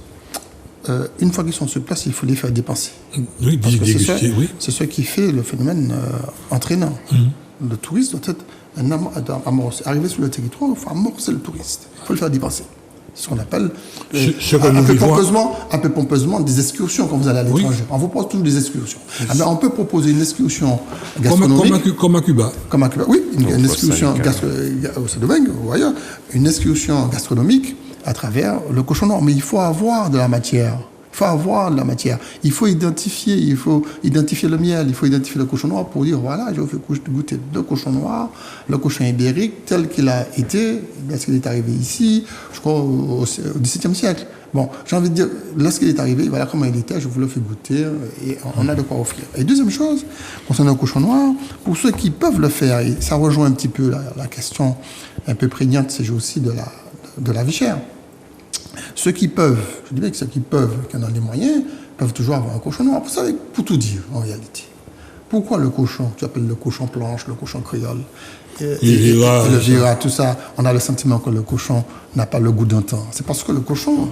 Une fois qu'ils sont sur place, il faut les faire dépenser. Oui, c'est ce qui fait le phénomène entraînant. Le touriste doit être amorcé. Arriver sur le territoire, il faut amorcer le touriste. Il faut le faire dépenser. C'est ce qu'on appelle un peu pompeusement des excursions quand vous allez à l'étranger. On vous propose toujours des excursions. On peut proposer une excursion gastronomique. Comme à Cuba. Comme à Cuba, oui. Une excursion au Saint-Domingue ou ailleurs. Une excursion gastronomique à travers le cochon noir. Mais il faut avoir de la matière. Il faut avoir de la matière. Il faut identifier le miel, il faut identifier le cochon noir pour dire, voilà, je vous fais goûter le cochon noir, le cochon ibérique, tel qu'il a été, lorsqu'il est arrivé ici, je crois au XVIIe siècle. Bon, j'ai envie de dire, lorsqu'il est arrivé, voilà comment il était, je vous le fais goûter, et on a de quoi offrir. Et deuxième chose, concernant le cochon noir, pour ceux qui peuvent le faire, et ça rejoint un petit peu la question un peu prégnante ces jours-ci de la vie chère. Ceux qui peuvent, je dis bien que ceux qui peuvent, qui en ont les moyens, peuvent toujours avoir un cochon noir. Vous savez, pour tout dire, en réalité. Pourquoi le cochon, tu appelles le cochon planche, le cochon créole, et le vira, tout ça, on a le sentiment que le cochon n'a pas le goût d'un temps. C'est parce que le cochon,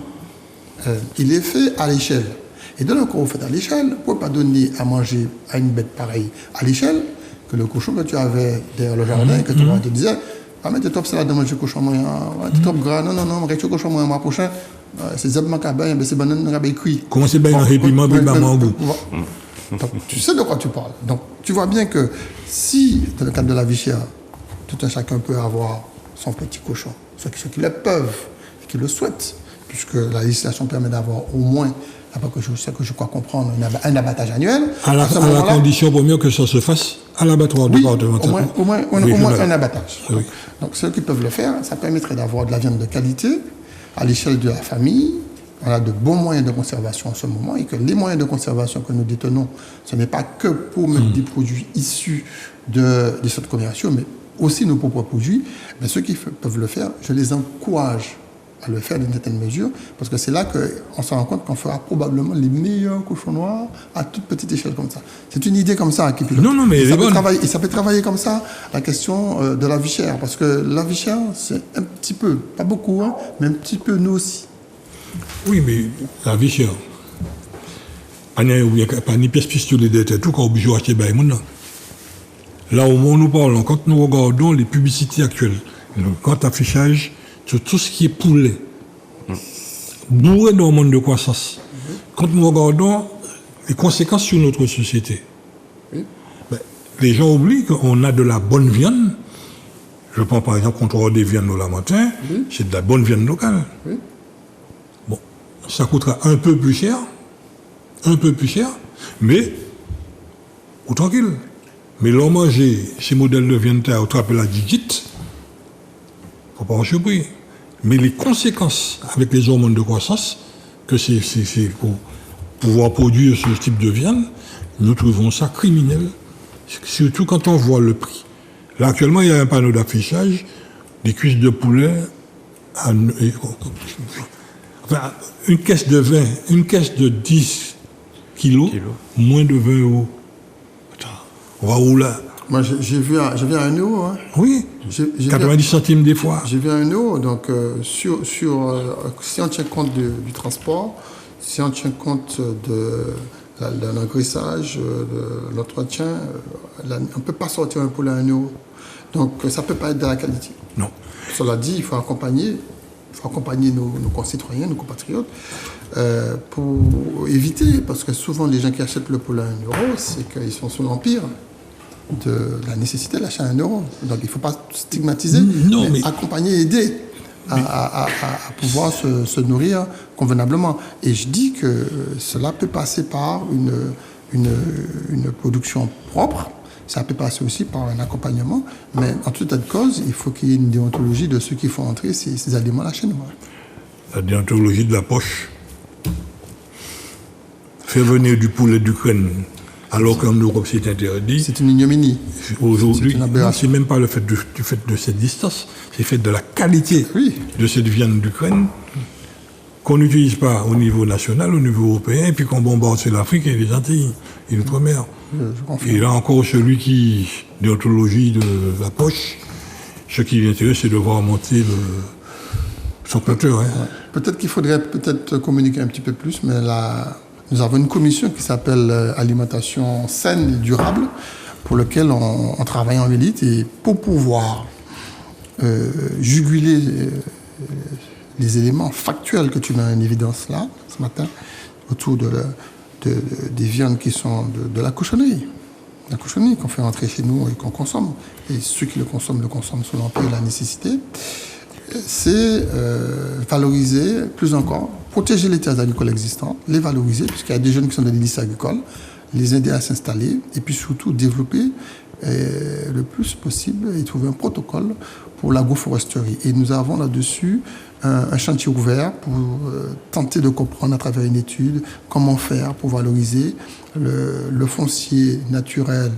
il est fait à l'échelle. Et de l'encore fait à l'échelle, vous ne pouvez pas donner à manger à une bête pareille à l'échelle que le cochon que tu avais derrière le jardin, que tu te disais, ah, mais tu es top salade de manger cochon moyen, tu es top gras, non, reste cochon moyen, mois prochain, c'est zeb macabé, c'est banane rabais cuit. Comment c'est bien un répiment, puis pas goût. Donc, tu sais de quoi tu parles. Donc, tu vois bien que si, dans le cadre de la vie chère, tout un chacun peut avoir son petit cochon, ceux qui le peuvent et qui le souhaitent, puisque la législation permet d'avoir au moins, d'après que je crois comprendre, un abattage annuel. À la condition pour mieux que ça se fasse à l'abattoir départemental. Au moins un abattage. Oui. Donc, ceux qui peuvent le faire, ça permettrait d'avoir de la viande de qualité à l'échelle de la famille. On a de bons moyens de conservation en ce moment, et que les moyens de conservation que nous détenons, ce n'est pas que pour mettre des produits issus des centres commerciaux, mais aussi nos propres produits. Mais ceux qui peuvent le faire, je les encourage à le faire d'une certaine mesure, parce que c'est là qu'on se rend compte qu'on fera probablement les meilleurs cochons noirs à toute petite échelle comme ça. C'est une idée comme ça qui pilote. Non, mais ça peut travailler comme ça, la question de la vie chère, parce que la vie chère, c'est un petit peu, pas beaucoup, hein, mais un petit peu nous aussi. Oui, mais la vie chère. Pas ni pièce pistolée d'être tout, qu'on est obligé d'acheter des gens. Là au moins nous parlons, quand nous regardons les publicités actuelles, le grand affichage sur tout ce qui est poulet, bourré d'hormones de croissance. Quand nous regardons les conséquences sur notre société, les gens oublient qu'on a de la bonne viande. Je prends par exemple, quand on regarde des viandes au Lamentin, c'est de la bonne viande locale. Bon, ça coûtera un peu plus cher, mais ou tranquille. Mais l'on manger ces modèles de viande au trappe la digite, faut pas en surpris. Mais les conséquences avec les hormones de croissance, que c'est pour pouvoir produire ce type de viande, nous trouvons ça criminel. Surtout quand on voit le prix. Là, actuellement, il y a un panneau d'affichage des cuisses de poulet enfin, une caisse de 20, une caisse de 10 kilos, moins de 20 €. On va où là? Moi, j'ai vu à 1 €. Hein. Oui, 90 centimes des fois. J'ai vu à 1 €. Donc, si on tient compte du transport, si on tient compte de l'engraissage, de l'entretien, on ne peut pas sortir un poulet à 1 €. Donc, ça ne peut pas être de la qualité. Non. Cela dit, il faut accompagner nos concitoyens, nos compatriotes, pour éviter, parce que souvent les gens qui achètent le poulet à 1 €, c'est qu'ils sont sous l'empire de la nécessité d'achat à 1 €. Donc il ne faut pas stigmatiser, mais accompagner, aider à pouvoir se nourrir convenablement. Et je dis que cela peut passer par une production propre, ça peut passer aussi par un accompagnement, mais en tout état de cause, il faut qu'il y ait une déontologie de ceux qui font entrer ces aliments-là chez nous. La déontologie de la poche. Faire venir du poulet d'Ukraine alors qu'en Europe c'est interdit. C'est une ignominie. Aujourd'hui, c'est même pas le fait du fait de cette distance, c'est le fait de la qualité de cette viande d'Ukraine qu'on n'utilise pas au niveau national, au niveau européen, et puis qu'on bombarde sur l'Afrique et les Antilles et l'outre-mer. Et là encore, celui qui, déontologie de la poche, ce qui l'intéresse, c'est de voir monter son compteur. Hein. Ouais. Peut-être qu'il faudrait communiquer un petit peu plus, mais nous avons une commission qui s'appelle Alimentation saine et durable, pour laquelle on travaille en élite, et pour pouvoir juguler les éléments factuels que tu mets en évidence là, ce matin, autour des viandes qui sont de la cochonnerie. La cochonnerie qu'on fait entrer chez nous et qu'on consomme. Et ceux qui le consomment sous l'empire de la nécessité. C'est valoriser plus encore protéger les terres agricoles existantes, les valoriser, puisqu'il y a des jeunes qui sont dans des lycées agricoles, les aider à s'installer, et puis surtout développer le plus possible et trouver un protocole pour l'agroforesterie. Et nous avons là-dessus un chantier ouvert pour tenter de comprendre à travers une étude comment faire pour valoriser le foncier naturel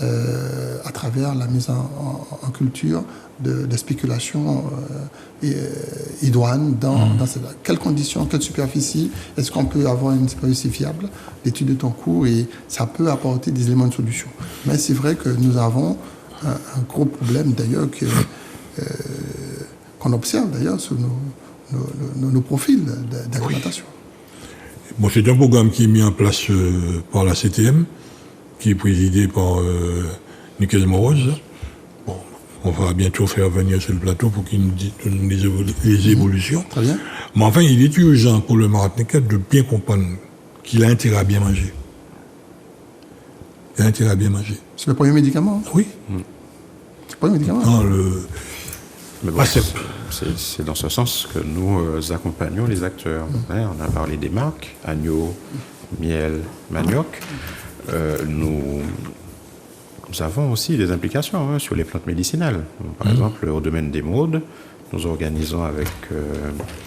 à travers la mise en culture de spéculation idoine dans quelles conditions, quelle superficie, est-ce qu'on peut avoir une superficie fiable, l'étude est en cours et ça peut apporter des éléments de solution. Mais c'est vrai que nous avons un gros problème d'ailleurs qu'on observe d'ailleurs sur nos profils d'alimentation. Bon, c'est un programme qui est mis en place par la CTM, qui est présidé par Nickel Moroz. Bon, on va bientôt faire venir sur le plateau pour qu'il nous dise les évolutions. Très bien. Mais enfin, il est urgent pour le Martiniquais de bien comprendre qu'il a intérêt à bien manger. Il a intérêt à bien manger. C'est le premier médicament. Oui. C'est le premier médicament. Non, Mais bon, c'est dans ce sens que nous accompagnons les acteurs. On a parlé des marques, agneau, miel, manioc. Nous avons aussi des implications sur les plantes médicinales. Par exemple, au domaine des modes, nous organisons avec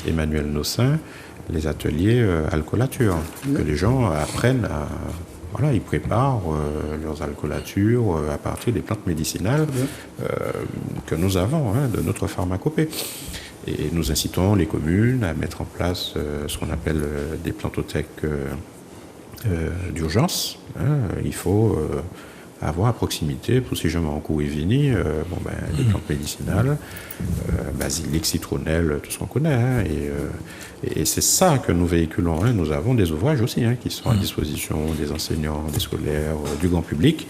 Emmanuel Nossin les ateliers alcoolature, que les gens apprennent à... Voilà, ils préparent leurs alcoolatures à partir des plantes médicinales que nous avons de notre pharmacopée. Et nous incitons les communes à mettre en place ce qu'on appelle des plantothèques d'urgence. Il faut avoir à proximité, pour si jamais en cours et vini, des plantes médicinales, basilic, citronnelle, tout ce qu'on connaît. Et c'est ça que nous véhiculons. Nous avons des ouvrages aussi qui sont à disposition des enseignants, des scolaires, du grand public,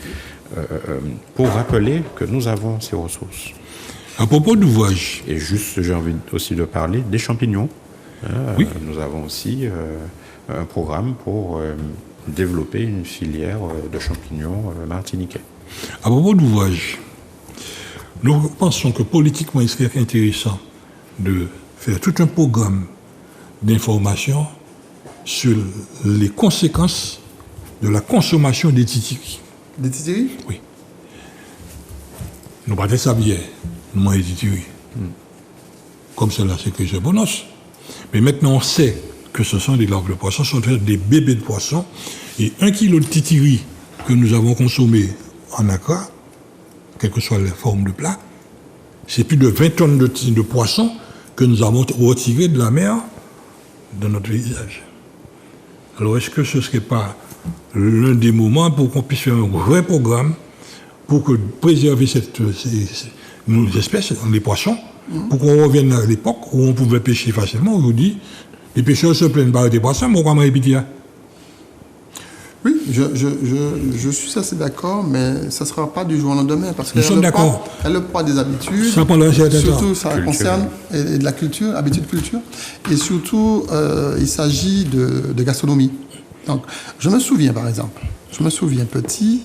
pour rappeler que nous avons ces ressources. à propos d'ouvrages. Et juste, j'ai envie aussi de parler des champignons. Oui. Nous avons aussi un programme pour développer une filière de champignons martiniquais. À propos d'ouvrages, nous pensons que politiquement, il serait intéressant de faire tout un programme d'information sur les conséquences de la consommation des titiris. Des titiris? Oui. Nous partons ça bien, nous mangeons des titiris. Comme cela, c'est que je bonus. Mais maintenant, on sait que ce sont des larves de poisson, ce sont des bébés de poisson. Et 1 kilo de titiri que nous avons consommé en Accra, quelle que soit la forme de plat, c'est plus de 20 tonnes de poissons que nous avons retirés de la mer dans notre visage. Alors, est-ce que ce ne serait pas l'un des moments pour qu'on puisse faire un vrai programme pour préserver nos espèces, les poissons, pour qu'on revienne à l'époque où on pouvait pêcher facilement? Aujourd'hui, les pêcheurs se plaignent par des poissons, mais on va répéter. Oui, je suis assez d'accord, mais ça ne sera pas du jour au lendemain, parce que le poids des habitudes, ça prendra un certain temps. surtout ça concerne de la culture, habitude culture, et surtout il s'agit de gastronomie. Donc, je me souviens par exemple, petit,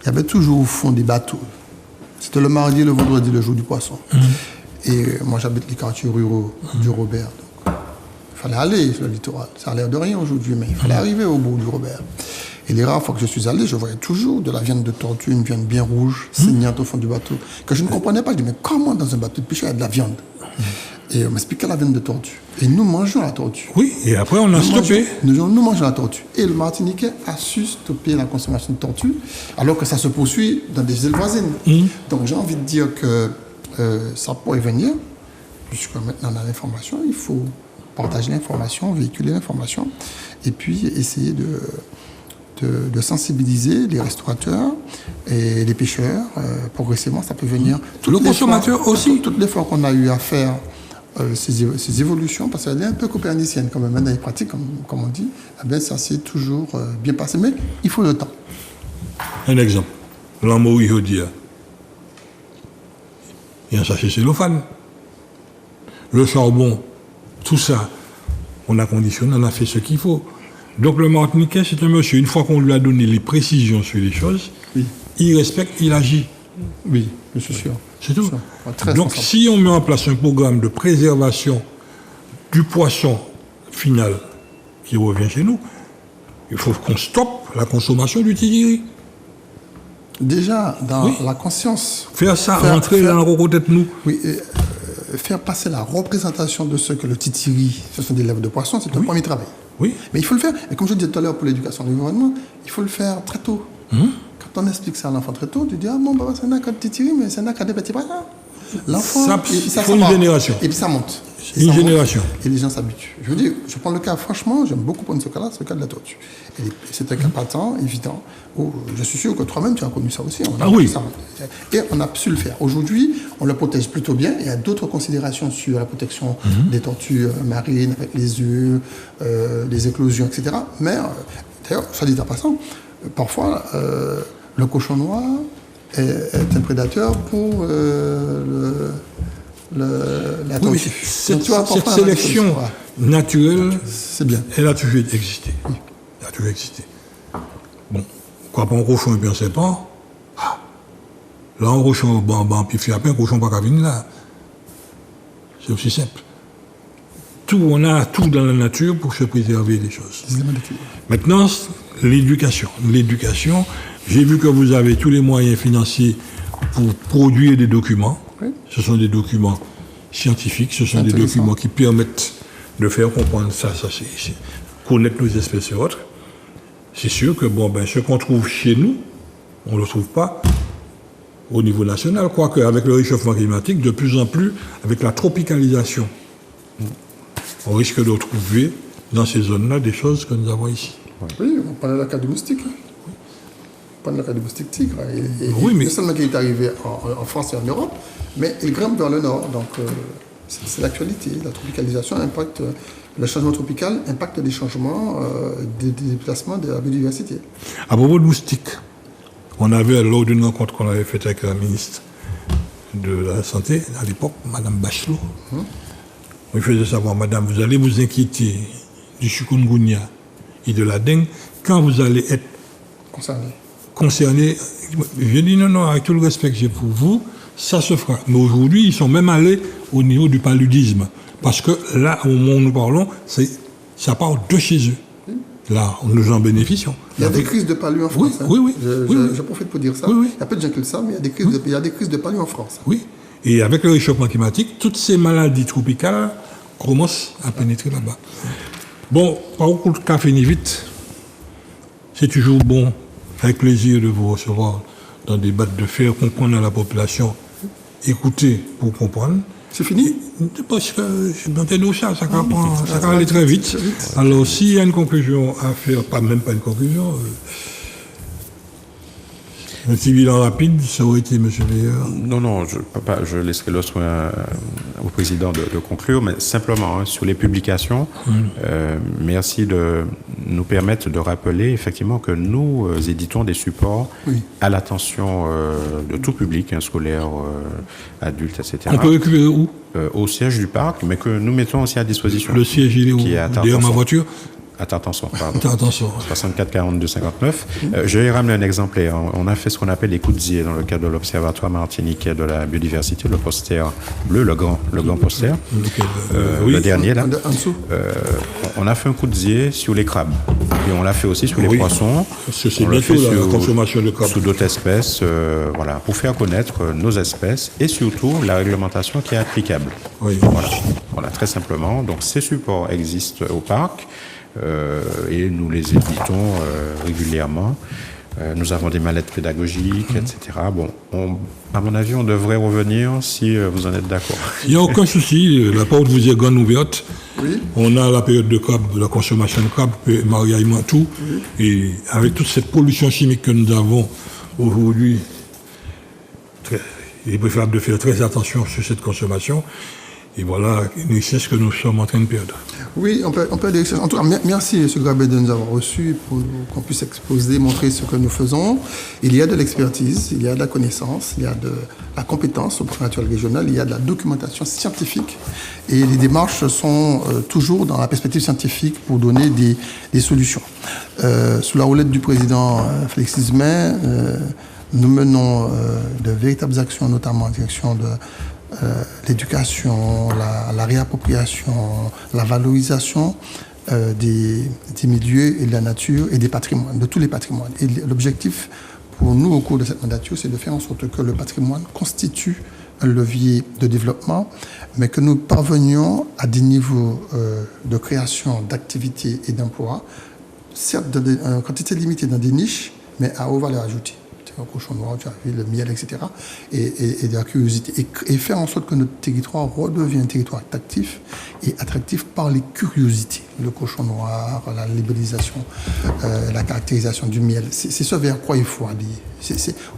il y avait toujours au fond des bateaux. C'était le mardi et le vendredi, le jour du poisson. Et moi j'habite les quartiers ruraux du Robert. Donc, il fallait aller sur le littoral. Ça a l'air de rien aujourd'hui, mais il fallait arriver au bout du Robert. Et les rares fois que je suis allé, je voyais toujours de la viande de tortue, une viande bien rouge, saignante au fond du bateau, que je ne comprenais pas. Je dis, mais comment dans un bateau de pêche il y a de la viande? Et on m'expliquait la viande de tortue. Et nous mangeons la tortue. Oui, et après on a stoppé. Nous mangeons la tortue. Et le Martiniquais a su stopper la consommation de tortue, alors que ça se poursuit dans des îles voisines. Donc j'ai envie de dire que ça pourrait venir, puisque maintenant on a l'information, il faut partager l'information, véhiculer l'information, et puis essayer de sensibiliser les restaurateurs et les pêcheurs. Progressivement, ça peut venir. Le consommateur aussi. Toutes les fois qu'on a eu à faire ces évolutions, parce qu'elle est un peu copernicienne quand même, dans les pratiques, comme on dit, eh bien, ça s'est toujours bien passé. Mais il faut le temps. Un exemple. L'amour Ihodia. Il y a un sachet cellophane. Le charbon, tout ça, on a conditionné, on a fait ce qu'il faut. Donc le Martiniquais, c'est un monsieur, une fois qu'on lui a donné les précisions sur les choses, il respecte, il agit. Oui, je suis sûr. C'est tout. Très donc si on met en place un programme de préservation du poisson final qui revient chez nous, il faut qu'on stoppe la consommation du titiri. Déjà, dans Oui. la conscience. Faire ça, rentrer dans le coco tête nous. Oui, faire passer la représentation de ce que le titiri, ce sont des lèvres de poisson, c'est un premier travail. Oui. Mais il faut le faire, et comme je disais tout à l'heure pour l'éducation de l'environnement, il faut le faire très tôt. Quand on explique ça à l'enfant très tôt, tu dis, ah bon, papa, c'est un accord de titiri, mais c'est un accord de petits poissons. L'enfant, Ça, et il faut une va. génération. Et puis ça monte. Et Une ça monte, génération. et les gens s'habituent. Je veux dire, je prends le cas, franchement, j'aime beaucoup prendre ce cas-là, c'est le cas de la tortue. Et c'est un cas patent, évident, où je suis sûr que toi-même, tu as connu ça aussi. On a Ah oui. ça. Et on a su le faire. Aujourd'hui, on le protège plutôt bien. Il y a d'autres considérations sur la protection des tortues marines, avec les œufs, les éclosions, etc. Mais, d'ailleurs, soit dit en passant, parfois, le cochon noir est un prédateur pour la Oui, tortue. mais Donc, cette tu vois, cette parfois, on a des sélection choses, voilà. naturelle, C'est bien. elle a toujours existé. Elle a toujours existé. Bon, quoi pas un cochon et puis un serpent, là, un cochon, puis fait un cochon pas qu'à venir là. C'est aussi simple. On a tout dans la nature pour se préserver des choses. Maintenant, l'éducation. L'éducation, j'ai vu que vous avez tous les moyens financiers pour produire des documents. Oui. Ce sont des documents scientifiques, ce sont des Intéressant. documents qui permettent de faire comprendre ça, c'est connaître nos espèces et autres. C'est sûr que ce qu'on trouve chez nous, on ne le trouve pas au niveau national, quoique avec le réchauffement climatique, de plus en plus, avec la tropicalisation, on risque de trouver dans ces zones-là des choses que nous avons ici. Oui, on parlait le cas du moustique. On parlait le cas du moustique tigre. Et Oui, mais- non seulement qu'il est arrivé en France et en Europe, mais il grimpe vers le nord. Donc, c'est l'actualité. La tropicalisation impacte, le changement tropical impacte les changements des déplacements de la biodiversité. À propos de moustiques, on avait, lors d'une rencontre qu'on avait faite avec la ministre de la Santé, à l'époque, Mme Bachelot, on lui faisait savoir, Madame, vous allez vous inquiéter du chikungunya et de la dengue quand vous allez être concerné. Je dis non, avec tout le respect que j'ai pour vous, ça se fera. Mais aujourd'hui, ils sont même allés au niveau du paludisme. Parce que là, au moment où nous parlons, ça part de chez eux. Là, nous en bénéficions. Il y a des crises de palu en France. Oui. Je profite pour dire ça. Oui. Il y a peu de gens qui le savent, mais il y a des crises de palu en France. Oui. Et avec le réchauffement climatique, toutes ces maladies tropicales commencent à pénétrer là-bas. Bon, par contre, le café ni vite. C'est toujours bon, avec plaisir de vous recevoir dans des débats, de faire comprendre à la population, écouter pour comprendre. C'est fini? Parce que je m'entends ça, ça va aller très vite. Alors, s'il y a une conclusion à faire, même pas une conclusion, un petit bilan rapide, ça aurait été, monsieur le maire. Non, je laisserai le soin au président de conclure, mais simplement sur les publications, merci de nous permettre de rappeler effectivement que nous éditons des supports à l'attention de tout public, scolaire, adulte, etc. On peut récupérer où? Au siège du parc, mais que nous mettons aussi à disposition. Le siège, il est où? Qui est à derrière ma voiture? À Tartançon, pardon. Tartançon. 64 42 59. Je vais ramener un exemplaire. On a fait ce qu'on appelle les coups dans le cadre de l'Observatoire martiniquais de la biodiversité, le poster bleu, le grand poster. Le dernier, là. En dessous. On a fait un coup sur les crabes. Et on l'a fait aussi sur les poissons. C'est On le bientôt fait la consommation de crabes. sous d'autres espèces, voilà, pour faire connaître nos espèces et surtout la réglementation qui est applicable. Oui. Voilà, très simplement. Donc ces supports existent au parc. Et nous les éditons régulièrement. Nous avons des mallettes pédagogiques, etc. Bon, à mon avis, on devrait revenir si vous en êtes d'accord. Il n'y a aucun souci, la porte vous est grande ouverte. Oui. On a la période de crabe, de la consommation de crabe, mariaillement tout. Et avec toute cette pollution chimique que nous avons aujourd'hui, il est préférable de faire très attention sur cette consommation. Et voilà une richesse que nous sommes en train de perdre. Oui, on peut dire. En tout cas, merci M. Grabet de nous avoir reçus pour qu'on puisse exposer, montrer ce que nous faisons. Il y a de l'expertise, il y a de la connaissance, il y a de la compétence au plan naturel régional, il y a de la documentation scientifique. Et les démarches sont toujours dans la perspective scientifique pour donner des solutions. Sous la houlette du président Félix Ismain, nous menons de véritables actions, notamment en direction l'éducation, la réappropriation, la valorisation des milieux et de la nature et des patrimoines, de tous les patrimoines. Et l'objectif pour nous au cours de cette mandature, c'est de faire en sorte que le patrimoine constitue un levier de développement, mais que nous parvenions à des niveaux de création d'activités et d'emplois, certes en quantité limitée dans des niches, mais à haute valeur ajoutée. Un cochon noir, tu as vu, le miel, etc. Et de la curiosité. Et faire en sorte que notre territoire redevienne un territoire attractif par les curiosités. Le cochon noir, la libellisation, la caractérisation du miel. C'est ce vers quoi il faut aller.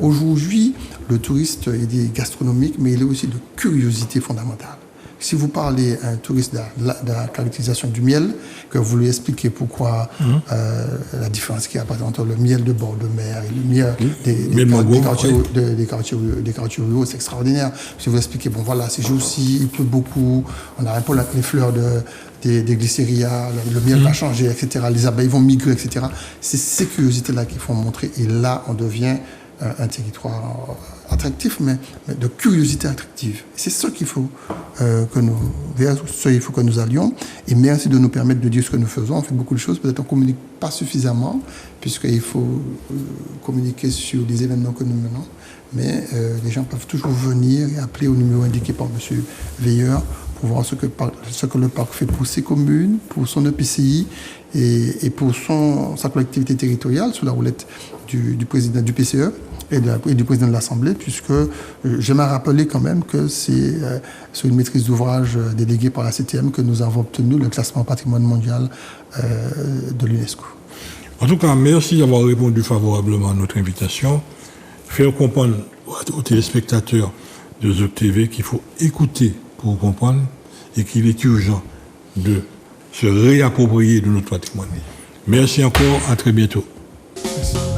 Aujourd'hui, le touriste il est gastronomique, mais il est aussi de curiosité fondamentale. Si vous parlez à un touriste de la caractérisation du miel, que vous lui expliquez pourquoi la différence qu'il y a entre le miel de bord de mer et le miel des quartiers ruraux, c'est extraordinaire. Si vous expliquez, bon voilà, c'est aussi, il pleut beaucoup, on a un peu les fleurs des glycérias, le miel va changer, etc. Les abeilles vont migrer, etc. C'est ces curiosités-là qu'il faut montrer. Et là, on devient un territoire attractif, mais de curiosité attractive. C'est ça qu'il faut il faut que nous allions. Et merci de nous permettre de dire ce que nous faisons. On fait beaucoup de choses, peut-être on ne communique pas suffisamment, puisqu'il faut communiquer sur les événements que nous menons. Mais les gens peuvent toujours venir et appeler au numéro indiqué par M. Veilleur pour voir ce que le parc fait pour ses communes, pour son EPCI et pour sa collectivité territoriale, sous la roulette du président du PCE et du président de l'Assemblée, puisque j'aimerais rappeler quand même que c'est sur une maîtrise d'ouvrage déléguée par la CTM que nous avons obtenu le classement patrimoine mondial de l'UNESCO. En tout cas, merci d'avoir répondu favorablement à notre invitation. Faire comprendre aux téléspectateurs de ZOC TV qu'il faut écouter pour comprendre et qu'il est urgent de se réapproprier de notre patrimoine. Merci encore, à très bientôt. Merci.